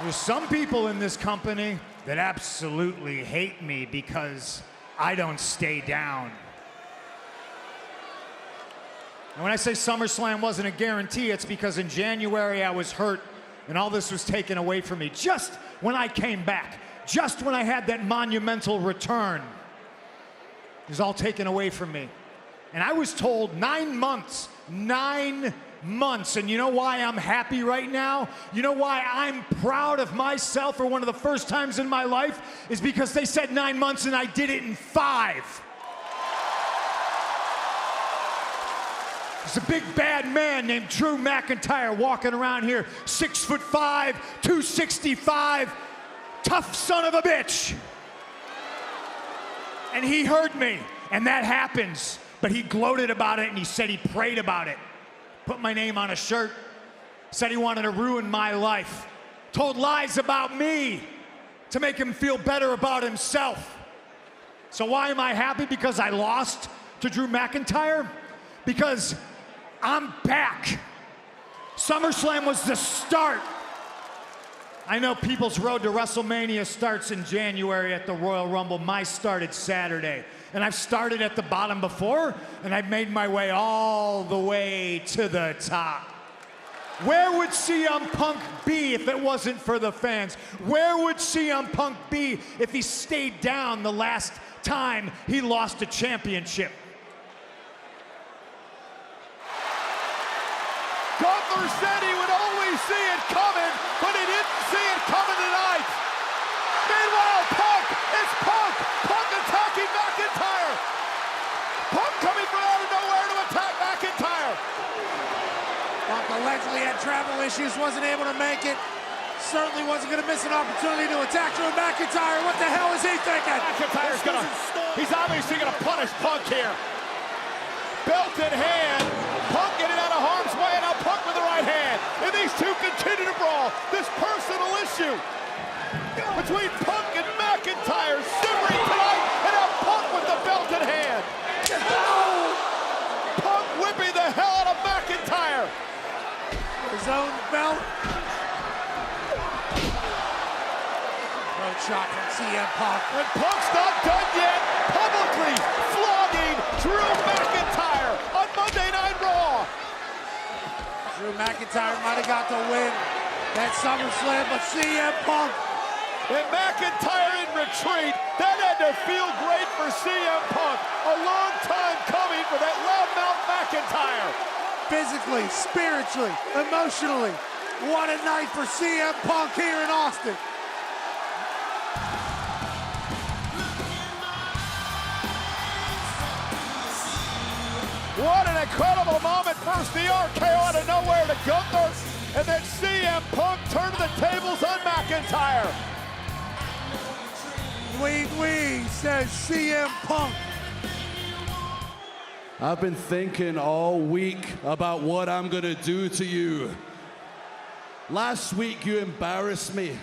There's some people in this company that absolutely hate me because I don't stay down. And when I say SummerSlam wasn't a guarantee, it's because in January I was hurt and all this was taken away from me. Just when I came back, just when I had that monumental return, it was all taken away from me. And I was told 9 months, 9 months. And you know why I'm happy right now? You know why I'm proud of myself for one of the first times in my life? Is because they said 9 months and I did it in 5. There's a big bad man named Drew McIntyre walking around here, 6'5", 265, tough son of a bitch. And he heard me, and that happens. But he gloated about it and he said he prayed about it. Put my name on a shirt, said he wanted to ruin my life, told lies about me to make him feel better about himself. So why am I happy? Because I lost to Drew McIntyre? Because I'm back. SummerSlam was the start. I know people's road to WrestleMania starts in January at the Royal Rumble. Mine started Saturday. And I've started at the bottom before, and I've made my way all the way to the top. Where would CM Punk be if it wasn't for the fans? Where would CM Punk be if he stayed down the last time he lost a championship? Gunther said he would always see it coming, but he didn't see it coming tonight. Meanwhile, Punk, it's Punk! Punk attacking McIntyre! Punk coming from out of nowhere to attack McIntyre! Punk allegedly had travel issues, wasn't able to make it. Certainly wasn't going to miss an opportunity to attack Drew McIntyre. What the hell is he thinking? McIntyre's he's obviously gonna punish Punk here. Belt in hand, Punk getting out of harm's way, and now Punk with the right hand. And these two continue to brawl. This personal issue between Punk and McIntyre simmering tonight, and now Punk with the belt in hand. Punk whipping the hell out of McIntyre. His own belt. Road shot from CM Punk. And Punk's not done yet, publicly flogging Drew McIntyre on Monday Night Raw. Drew McIntyre might have got the win that SummerSlam, but CM Punk. And McIntyre in retreat. That had to feel great for CM Punk. A long time coming for that loudmouth McIntyre. Physically, spiritually, emotionally. What a night for CM Punk here in Austin. What an incredible moment. First the RKO out of nowhere to Gunther, and then CM Punk turned the tables on McIntyre. Wee, says CM Punk. I've been thinking all week about what I'm gonna do to you. Last week you embarrassed me.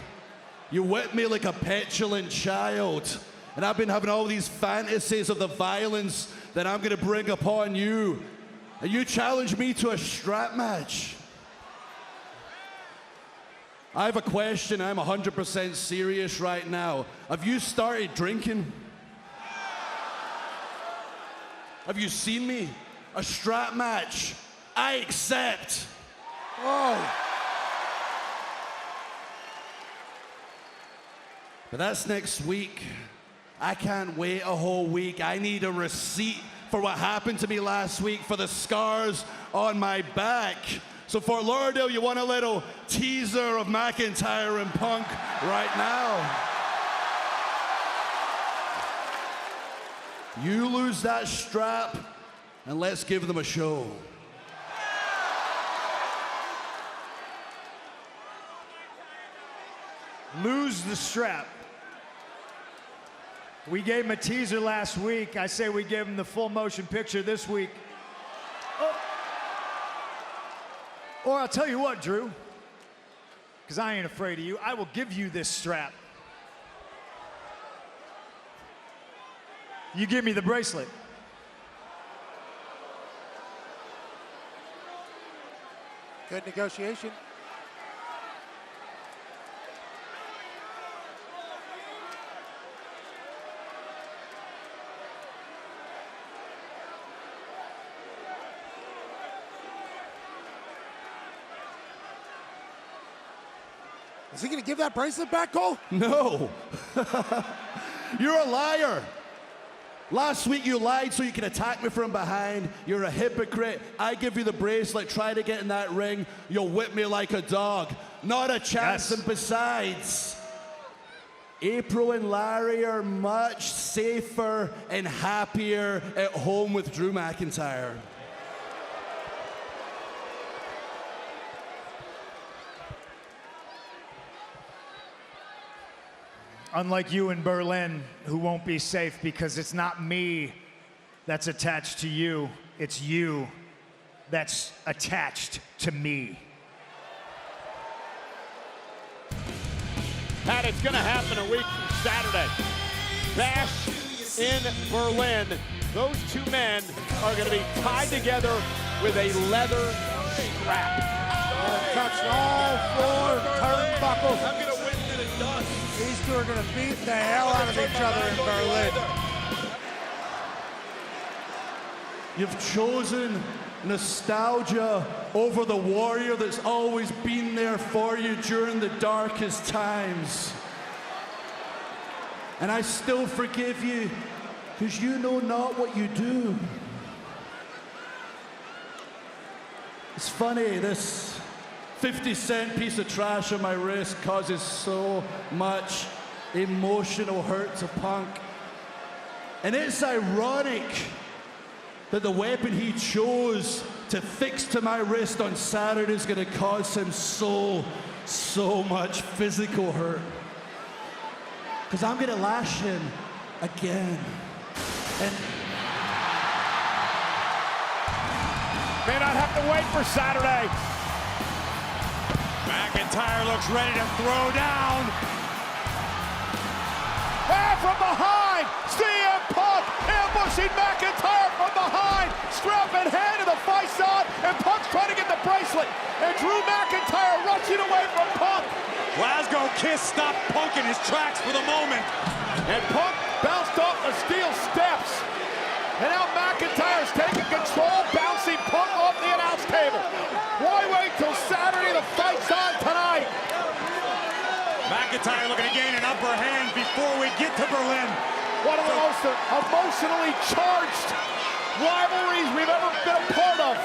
You whipped me like a petulant child. And I've been having all these fantasies of the violence that I'm gonna bring upon you. And you challenged me to a strap match. I have a question. I'm 100% serious right now. Have you started drinking? Have you seen me? A strap match. I accept. Oh. But that's next week. I can't wait a whole week. I need a receipt for what happened to me last week, for the scars on my back. So Fort Lauderdale, you want a little teaser of McIntyre and Punk right now. You lose that strap, and let's give them a show. Lose the strap. We gave him a teaser last week. I say we give him the full motion picture this week. Oh. Or I'll tell you what, Drew, because I ain't afraid of you. I will give you this strap. You give me the bracelet. Good negotiation. Is he going to give that bracelet back, Cole? No. You're a liar. Last week you lied so you can attack me from behind. You're a hypocrite. I give you the bracelet, try to get in that ring, you'll whip me like a dog. Not a chance. Yes. And besides, April and Larry are much safer and happier at home with Drew McIntyre. Unlike you in Berlin, who won't be safe because it's not me that's attached to you, it's you that's attached to me. And it's going to happen a week from Saturday. Bash in Berlin. Those two men are going to be tied together with a leather strap. Touch all four turnbuckles. I'm going to win to the dust. These two are going to beat the hell out of each other in Berlin. You've chosen nostalgia over the warrior that's always been there for you during the darkest times. And I still forgive you because you know not what you do. It's funny, this 50-cent piece of trash on my wrist causes so much emotional hurt to Punk. And it's ironic that the weapon he chose to fix to my wrist on Saturday is going to cause him so much physical hurt. Because I'm going to lash him again. And may not have to wait for Saturday. McIntyre looks ready to throw down. And from behind, CM Punk ambushing McIntyre from behind. Strap in hand to the face on, and Punk's trying to get the bracelet. And Drew McIntyre rushing away from Punk. Glasgow Kiss stopped Punk in his tracks for the moment. And Punk bounced off the steel steps. And now McIntyre's taking control, bouncing Punk off the announce table. Why wait till Saturday? The fight's on tonight. McIntyre looking to gain an upper hand before we get to Berlin. One of the most emotionally charged rivalries we've ever been a part of.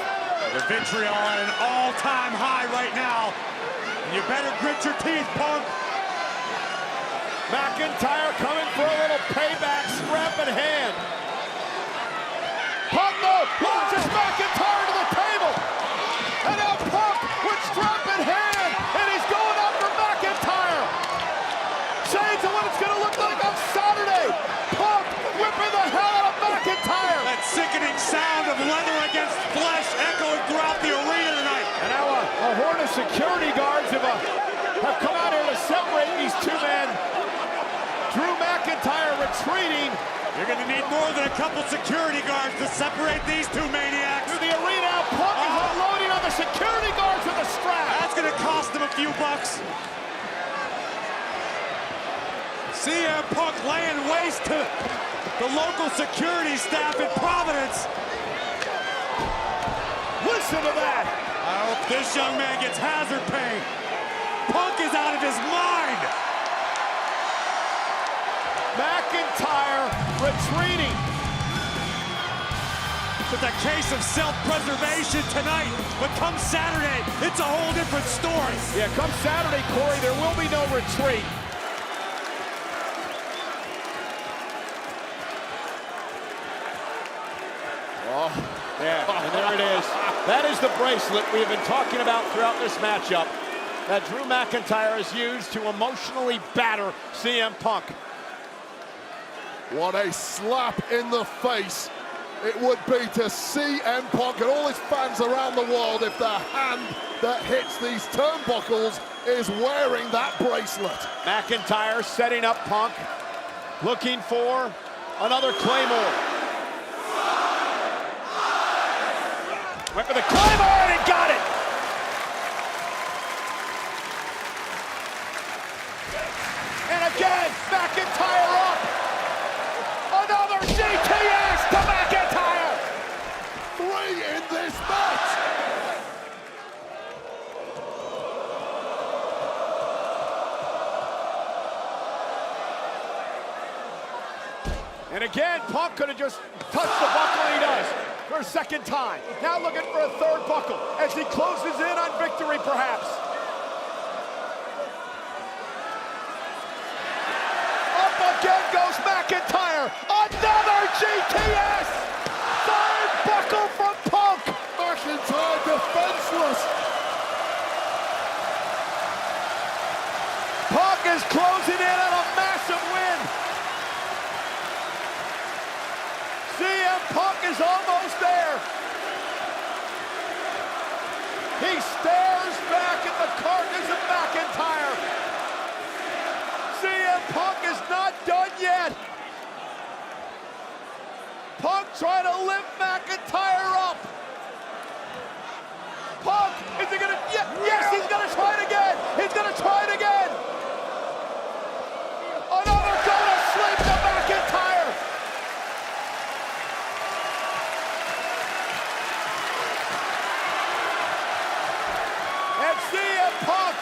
The vitriol at an all-time high right now. And you better grit your teeth, Punk. McIntyre coming for a little payback, strap in hand. Punk launches McIntyre to the table. And now Punk with strap in hand. And he's going after McIntyre. Shades of what it's going to look like on Saturday. Punk whipping the hell out of McIntyre. That sickening sound of leather against flesh echoing throughout the arena tonight. And now a horde of security guards have come out here to separate these two men. Drew McIntyre retreating. You're going to need more than a couple security guards to separate these two maniacs. Through the arena, Punk is unloading on the the security guards with the strap. That's going to cost him a few bucks. CM Punk laying waste to the local security staff in Providence. Listen to that. I hope this young man gets hazard pay. Punk is out of his mind. McIntyre retreating. It's a case of self-preservation tonight, but come Saturday, it's a whole different story. Yeah, come Saturday, Corey, there will be no retreat. Oh, yeah, and there it is. That is the bracelet we have been talking about throughout this matchup that Drew McIntyre has used to emotionally batter CM Punk. What a slap in the face it would be to CM Punk and all his fans around the world if the hand that hits these turnbuckles is wearing that bracelet. McIntyre setting up Punk, looking for another Claymore. Went for the Claymore and he got it! And again, McIntyre up! Another GTS to McIntyre! 3 in this match! And again, Punk could have just touched the buckle, and he does for a second time. Now looking for a third buckle as he closes in on victory, perhaps. Up again goes McIntyre. Another GTS. Third buckle from Punk. McIntyre defenseless. Punk is closing in on a massive win. CM Punk is almost there. He stares back at the carcass of McIntyre. CM Punk is not done yet. Punk trying to lift McIntyre up. Punk, is he gonna, yes, he's gonna try it again. He's gonna try it again. Another go to sleep to McIntyre. And CM Punk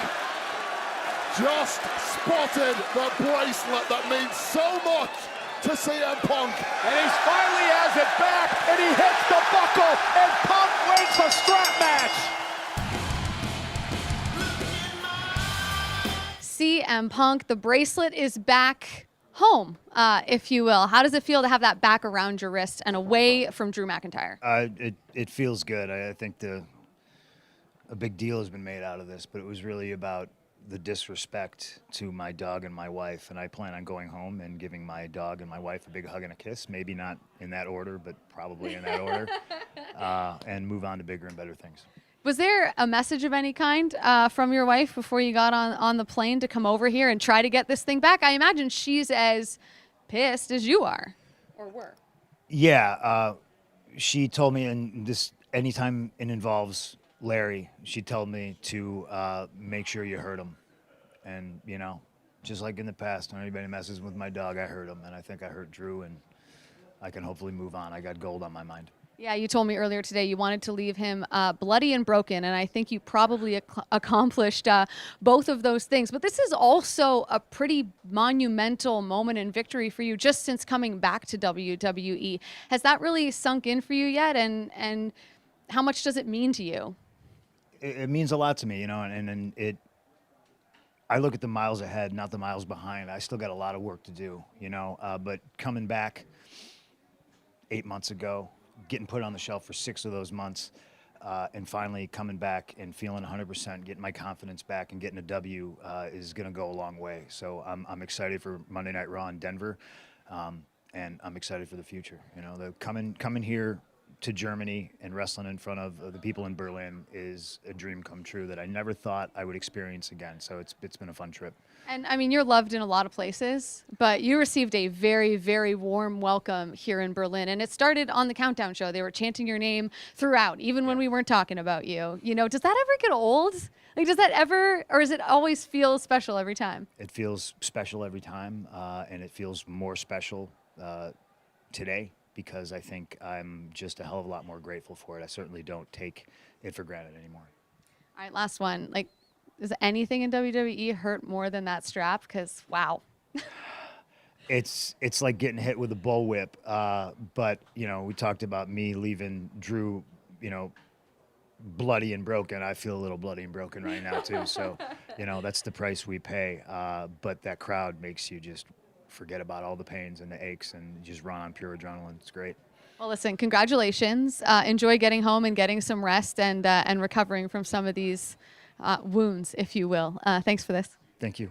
just spotted the bracelet that means so much to CM Punk. And he finally has it back, and he hits the buckle, and Punk wins the strap match. CM Punk, the bracelet is back home, if you will. How does it feel to have that back around your wrist and away from Drew McIntyre? It feels good. I think a big deal has been made out of this, but it was really about the disrespect to my dog and my wife, and I plan on going home and giving my dog and my wife a big hug and a kiss, maybe not in that order, but probably in that order, and move on to bigger and better things. Was there a message of any kind from your wife before you got on the plane to come over here and try to get this thing back? I imagine she's as pissed as you are, or were. Yeah, she told me, and this anytime it involves Larry, she told me to make sure you hurt him. And, you know, just like in the past, when anybody messes with my dog, I hurt him. And I think I hurt Drew, and I can hopefully move on. I got gold on my mind. Yeah, you told me earlier today you wanted to leave him bloody and broken, and I think you probably accomplished both of those things. But this is also a pretty monumental moment in victory for you just since coming back to WWE. Has that really sunk in for you yet, and how much does it mean to you? It means a lot to me, you know, and I look at the miles ahead, not the miles behind. I still got a lot of work to do, you know, but coming back 8 months ago, getting put on the shelf for 6 of those months, and finally coming back and feeling 100%, getting my confidence back and getting a W is going to go a long way. So I'm excited for Monday Night Raw in Denver, and I'm excited for the future. You know, coming here to Germany and wrestling in front of the people in Berlin is a dream come true that I never thought I would experience again. So it's been a fun trip. And I mean, you're loved in a lot of places, but you received a very, very warm welcome here in Berlin. And it started on the Countdown show. They were chanting your name throughout, even when we weren't talking about you. You know, does that ever get old? Like, does that ever, or does it always feel special every time? It feels special every time, and it feels more special today because I think I'm just a hell of a lot more grateful for it. I certainly don't take it for granted anymore. All right, last one. Like, does anything in WWE hurt more than that strap? Because, wow. It's like getting hit with a bullwhip. But, you know, we talked about me leaving Drew, you know, bloody and broken. I feel a little bloody and broken right now, too. So, you know, that's the price we pay. But that crowd makes you just forget about all the pains and the aches and just run on pure adrenaline. It's great. Well, listen, congratulations. Enjoy getting home and getting some rest and recovering from some of these wounds, if you will. Thanks for this. Thank you.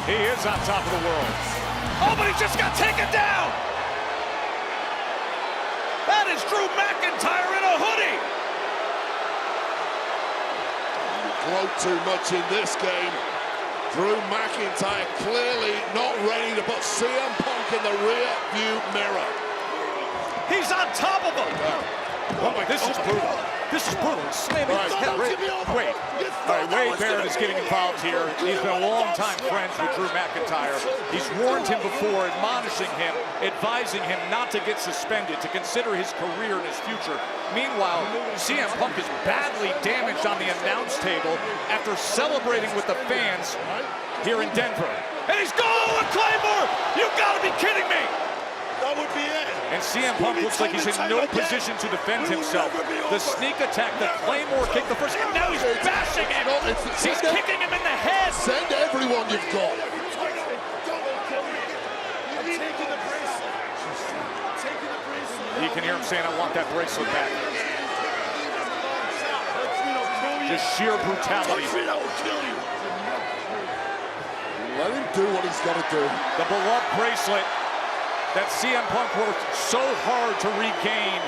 He is on top of the world. Oh, but he just got taken down. That is Drew McIntyre in a hoodie. Gloat too much in this game. Drew McIntyre clearly not ready to put CM Punk in the rear view mirror. He's on top of him. Oh my, this is brutal. This is brutal. Slamming his head. Wait. All right, Wade Barrett is getting involved here. He's been a long-time friend with Drew McIntyre. He's warned him before, admonishing him, advising him not to get suspended, to consider his career and his future. Meanwhile, CM Punk is badly damaged on the announce table after celebrating with the fans here in Denver. And he's going with Claymore! You've got to be kidding me! That would be it. And CM Punk looks like he's in no position to defend himself. The sneak attack, the Claymore kick, the first, and now he's bashing him. He's kicking him in the head. Send everyone you've got. You can hear him saying, I want that bracelet back. Just sheer brutality. Let him do what he's got to do. The beloved bracelet that CM Punk worked so hard to regain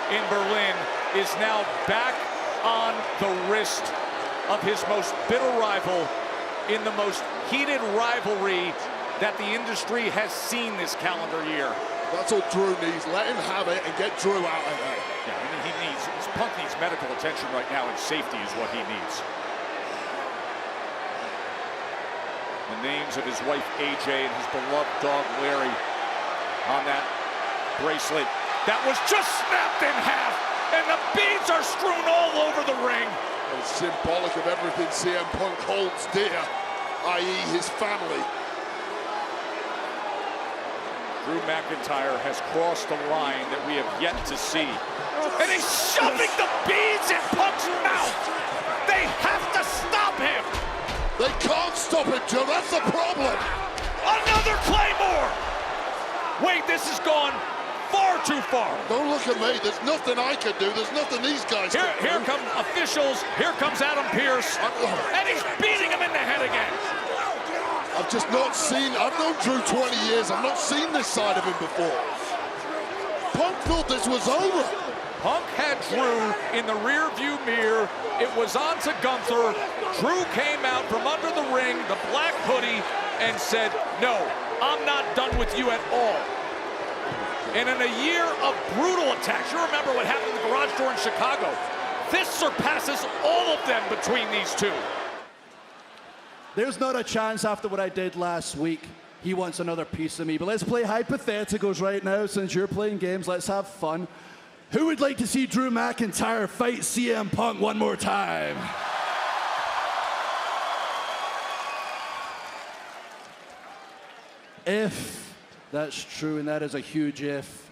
in Berlin is now back on the wrist of his most bitter rival in the most heated rivalry that the industry has seen this calendar year. That's what Drew needs. Let him have it and get Drew out of there. Yeah, I mean, Punk needs medical attention right now, and safety is what he needs. The names of his wife AJ and his beloved dog Larry on that bracelet that was just snapped in half, and the beads are strewn all over the ring. It's symbolic of everything CM Punk holds dear, i.e. his family. Drew McIntyre has crossed a line that we have yet to see. And he's shoving the beads in Punk's mouth. They have to stop him. They can't stop him, Joe. That's the problem. Another Claymore. Wait, this has gone far too far. Don't look at me. There's nothing I can do. There's nothing these guys can do. Here come officials. Here comes Adam Pearce. And he's beating him in the head again. I've just not seen, I've known Drew 20 years. I've not seen this side of him before. Punk thought this was over. Punk had Drew in the rear view mirror. It was on to Gunther. Drew came out from under the ring, the black hoodie, and said, no, I'm not done with you at all. And in a year of brutal attacks, you remember what happened in the garage door in Chicago. This surpasses all of them between these two. There's not a chance after what I did last week. He wants another piece of me. But let's play hypotheticals right now. Since you're playing games, let's have fun. Who would like to see Drew McIntyre fight CM Punk one more time? If that's true, and that is a huge if,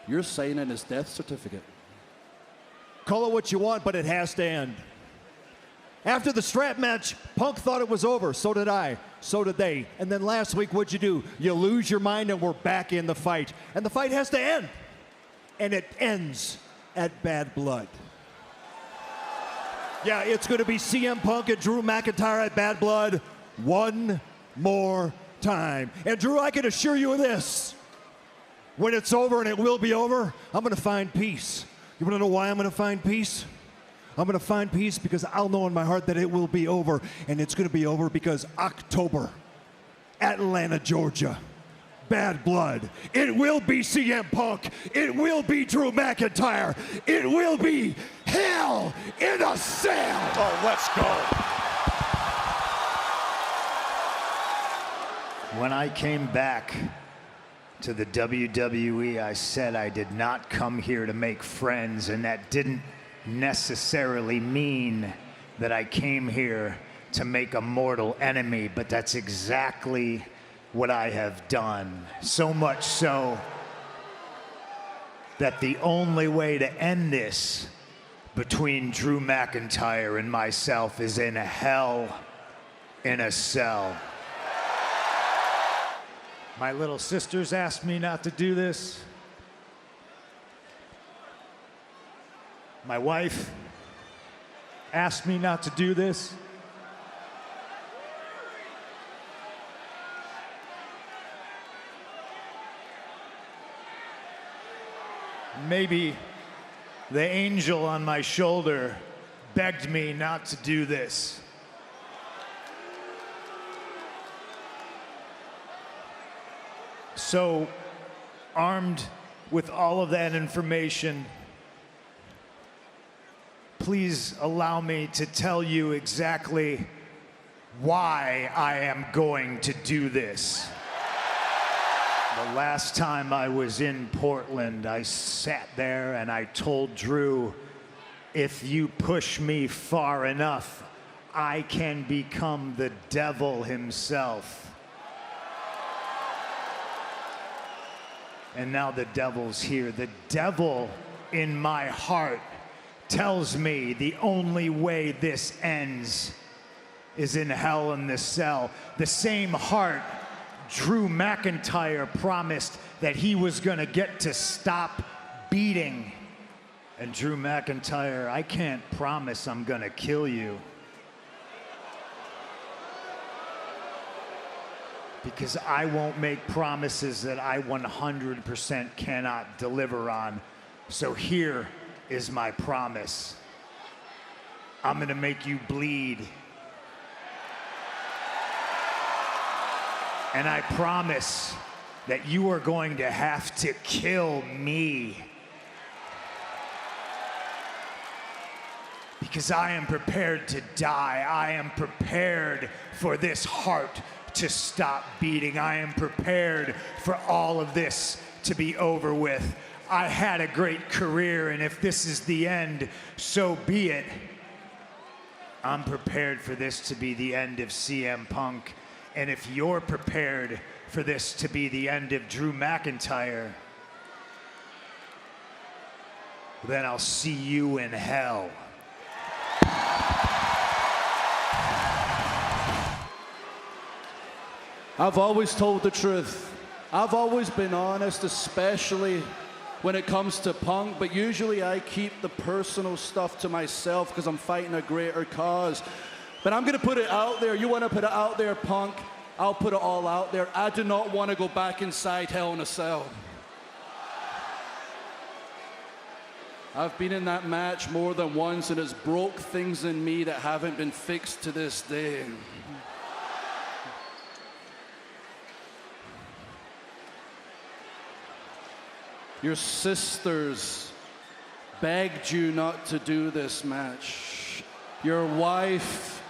you're signing his death certificate. Call it what you want, but it has to end. After the strap match, Punk thought it was over. So did I. So did they. And then last week, what'd you do? You lose your mind, and we're back in the fight. And the fight has to end. And it ends at Bad Blood. Yeah, it's going to be CM Punk and Drew McIntyre at Bad Blood one more time. And Drew, I can assure you of this. when it's over, and it will be over, I'm going to find peace. You want to know why I'm going to find peace? I'm going to find peace because I'll know in my heart that it will be over, and it's going to be over because October, Atlanta, Georgia, Bad Blood. It will be CM Punk. It will be Drew McIntyre. It will be Hell in a Cell. Oh, let's go. When I came back to the WWE, I said I did not come here to make friends, and that didn't necessarily mean that I came here to make a mortal enemy, but that's exactly what I have done. So much so that the only way to end this between Drew McIntyre and myself is in Hell in a Cell. My little sisters asked me not to do this. My wife asked me not to do this. Maybe the angel on my shoulder begged me not to do this. So, armed with all of that information, please allow me to tell you exactly why I am going to do this. The last time I was in Portland, I sat there and I told Drew, if you push me far enough, I can become the devil himself. And now the devil's here. The devil in my heart tells me the only way this ends is in Hell in the Cell. The same heart Drew McIntyre promised that he was going to get to stop beating. And Drew McIntyre, I can't promise I'm going to kill you. Because I won't make promises that I 100% cannot deliver on. So here is my promise. I'm gonna make you bleed. And I promise that you are going to have to kill me. Because I am prepared to die. I am prepared for this heart to stop beating. I am prepared for all of this to be over with. I had a great career, and if this is the end, so be it. I'm prepared for this to be the end of CM Punk, and if you're prepared for this to be the end of Drew McIntyre, then I'll see you in hell. I've always told the truth. I've always been honest, especially when it comes to Punk, but usually I keep the personal stuff to myself because I'm fighting a greater cause. But I'm gonna put it out there. You wanna put it out there, Punk? I'll put it all out there. I do not want to go back inside Hell in a Cell. I've been in that match more than once, and it's broke things in me that haven't been fixed to this day. Your sisters begged you not to do this match. Your wife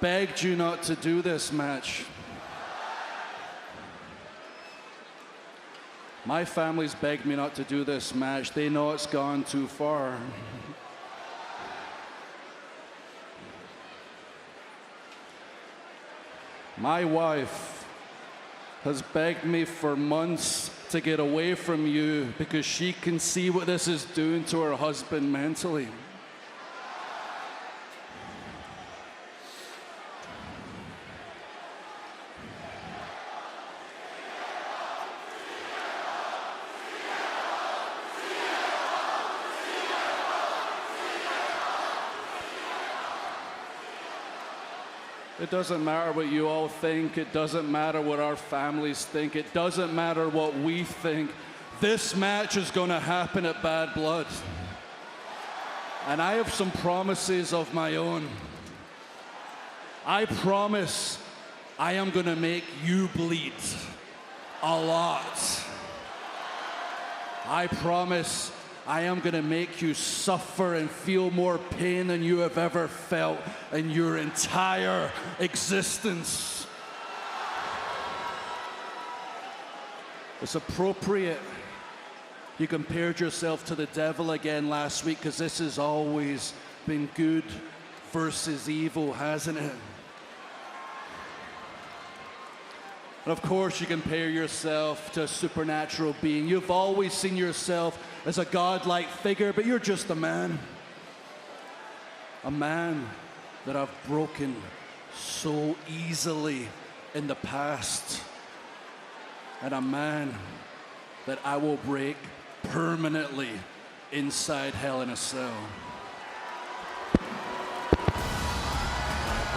begged you not to do this match. My family's begged me not to do this match. They know it's gone too far. My wife has begged me for months to get away from you because she can see what this is doing to her husband mentally. It doesn't matter what you all think. It doesn't matter what our families think. It doesn't matter what we think. This match is going to happen at Bad Blood. And I have some promises of my own. I promise I am going to make you bleed a lot. I promise I am going to make you suffer and feel more pain than you have ever felt in your entire existence. It's appropriate you compared yourself to the devil again last week, because this has always been good versus evil, hasn't it? And of course, you compare yourself to a supernatural being. You've always seen yourself as a godlike figure, but you're just a man. A man that I've broken so easily in the past. And a man that I will break permanently inside Hell in a Cell.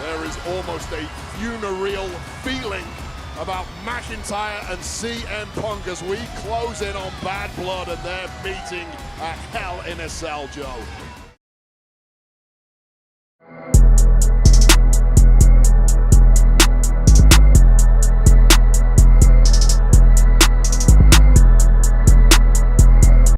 There is almost a funereal feeling about McIntyre and CM Punk as we close in on Bad Blood and their meeting at Hell in a Cell, Joe.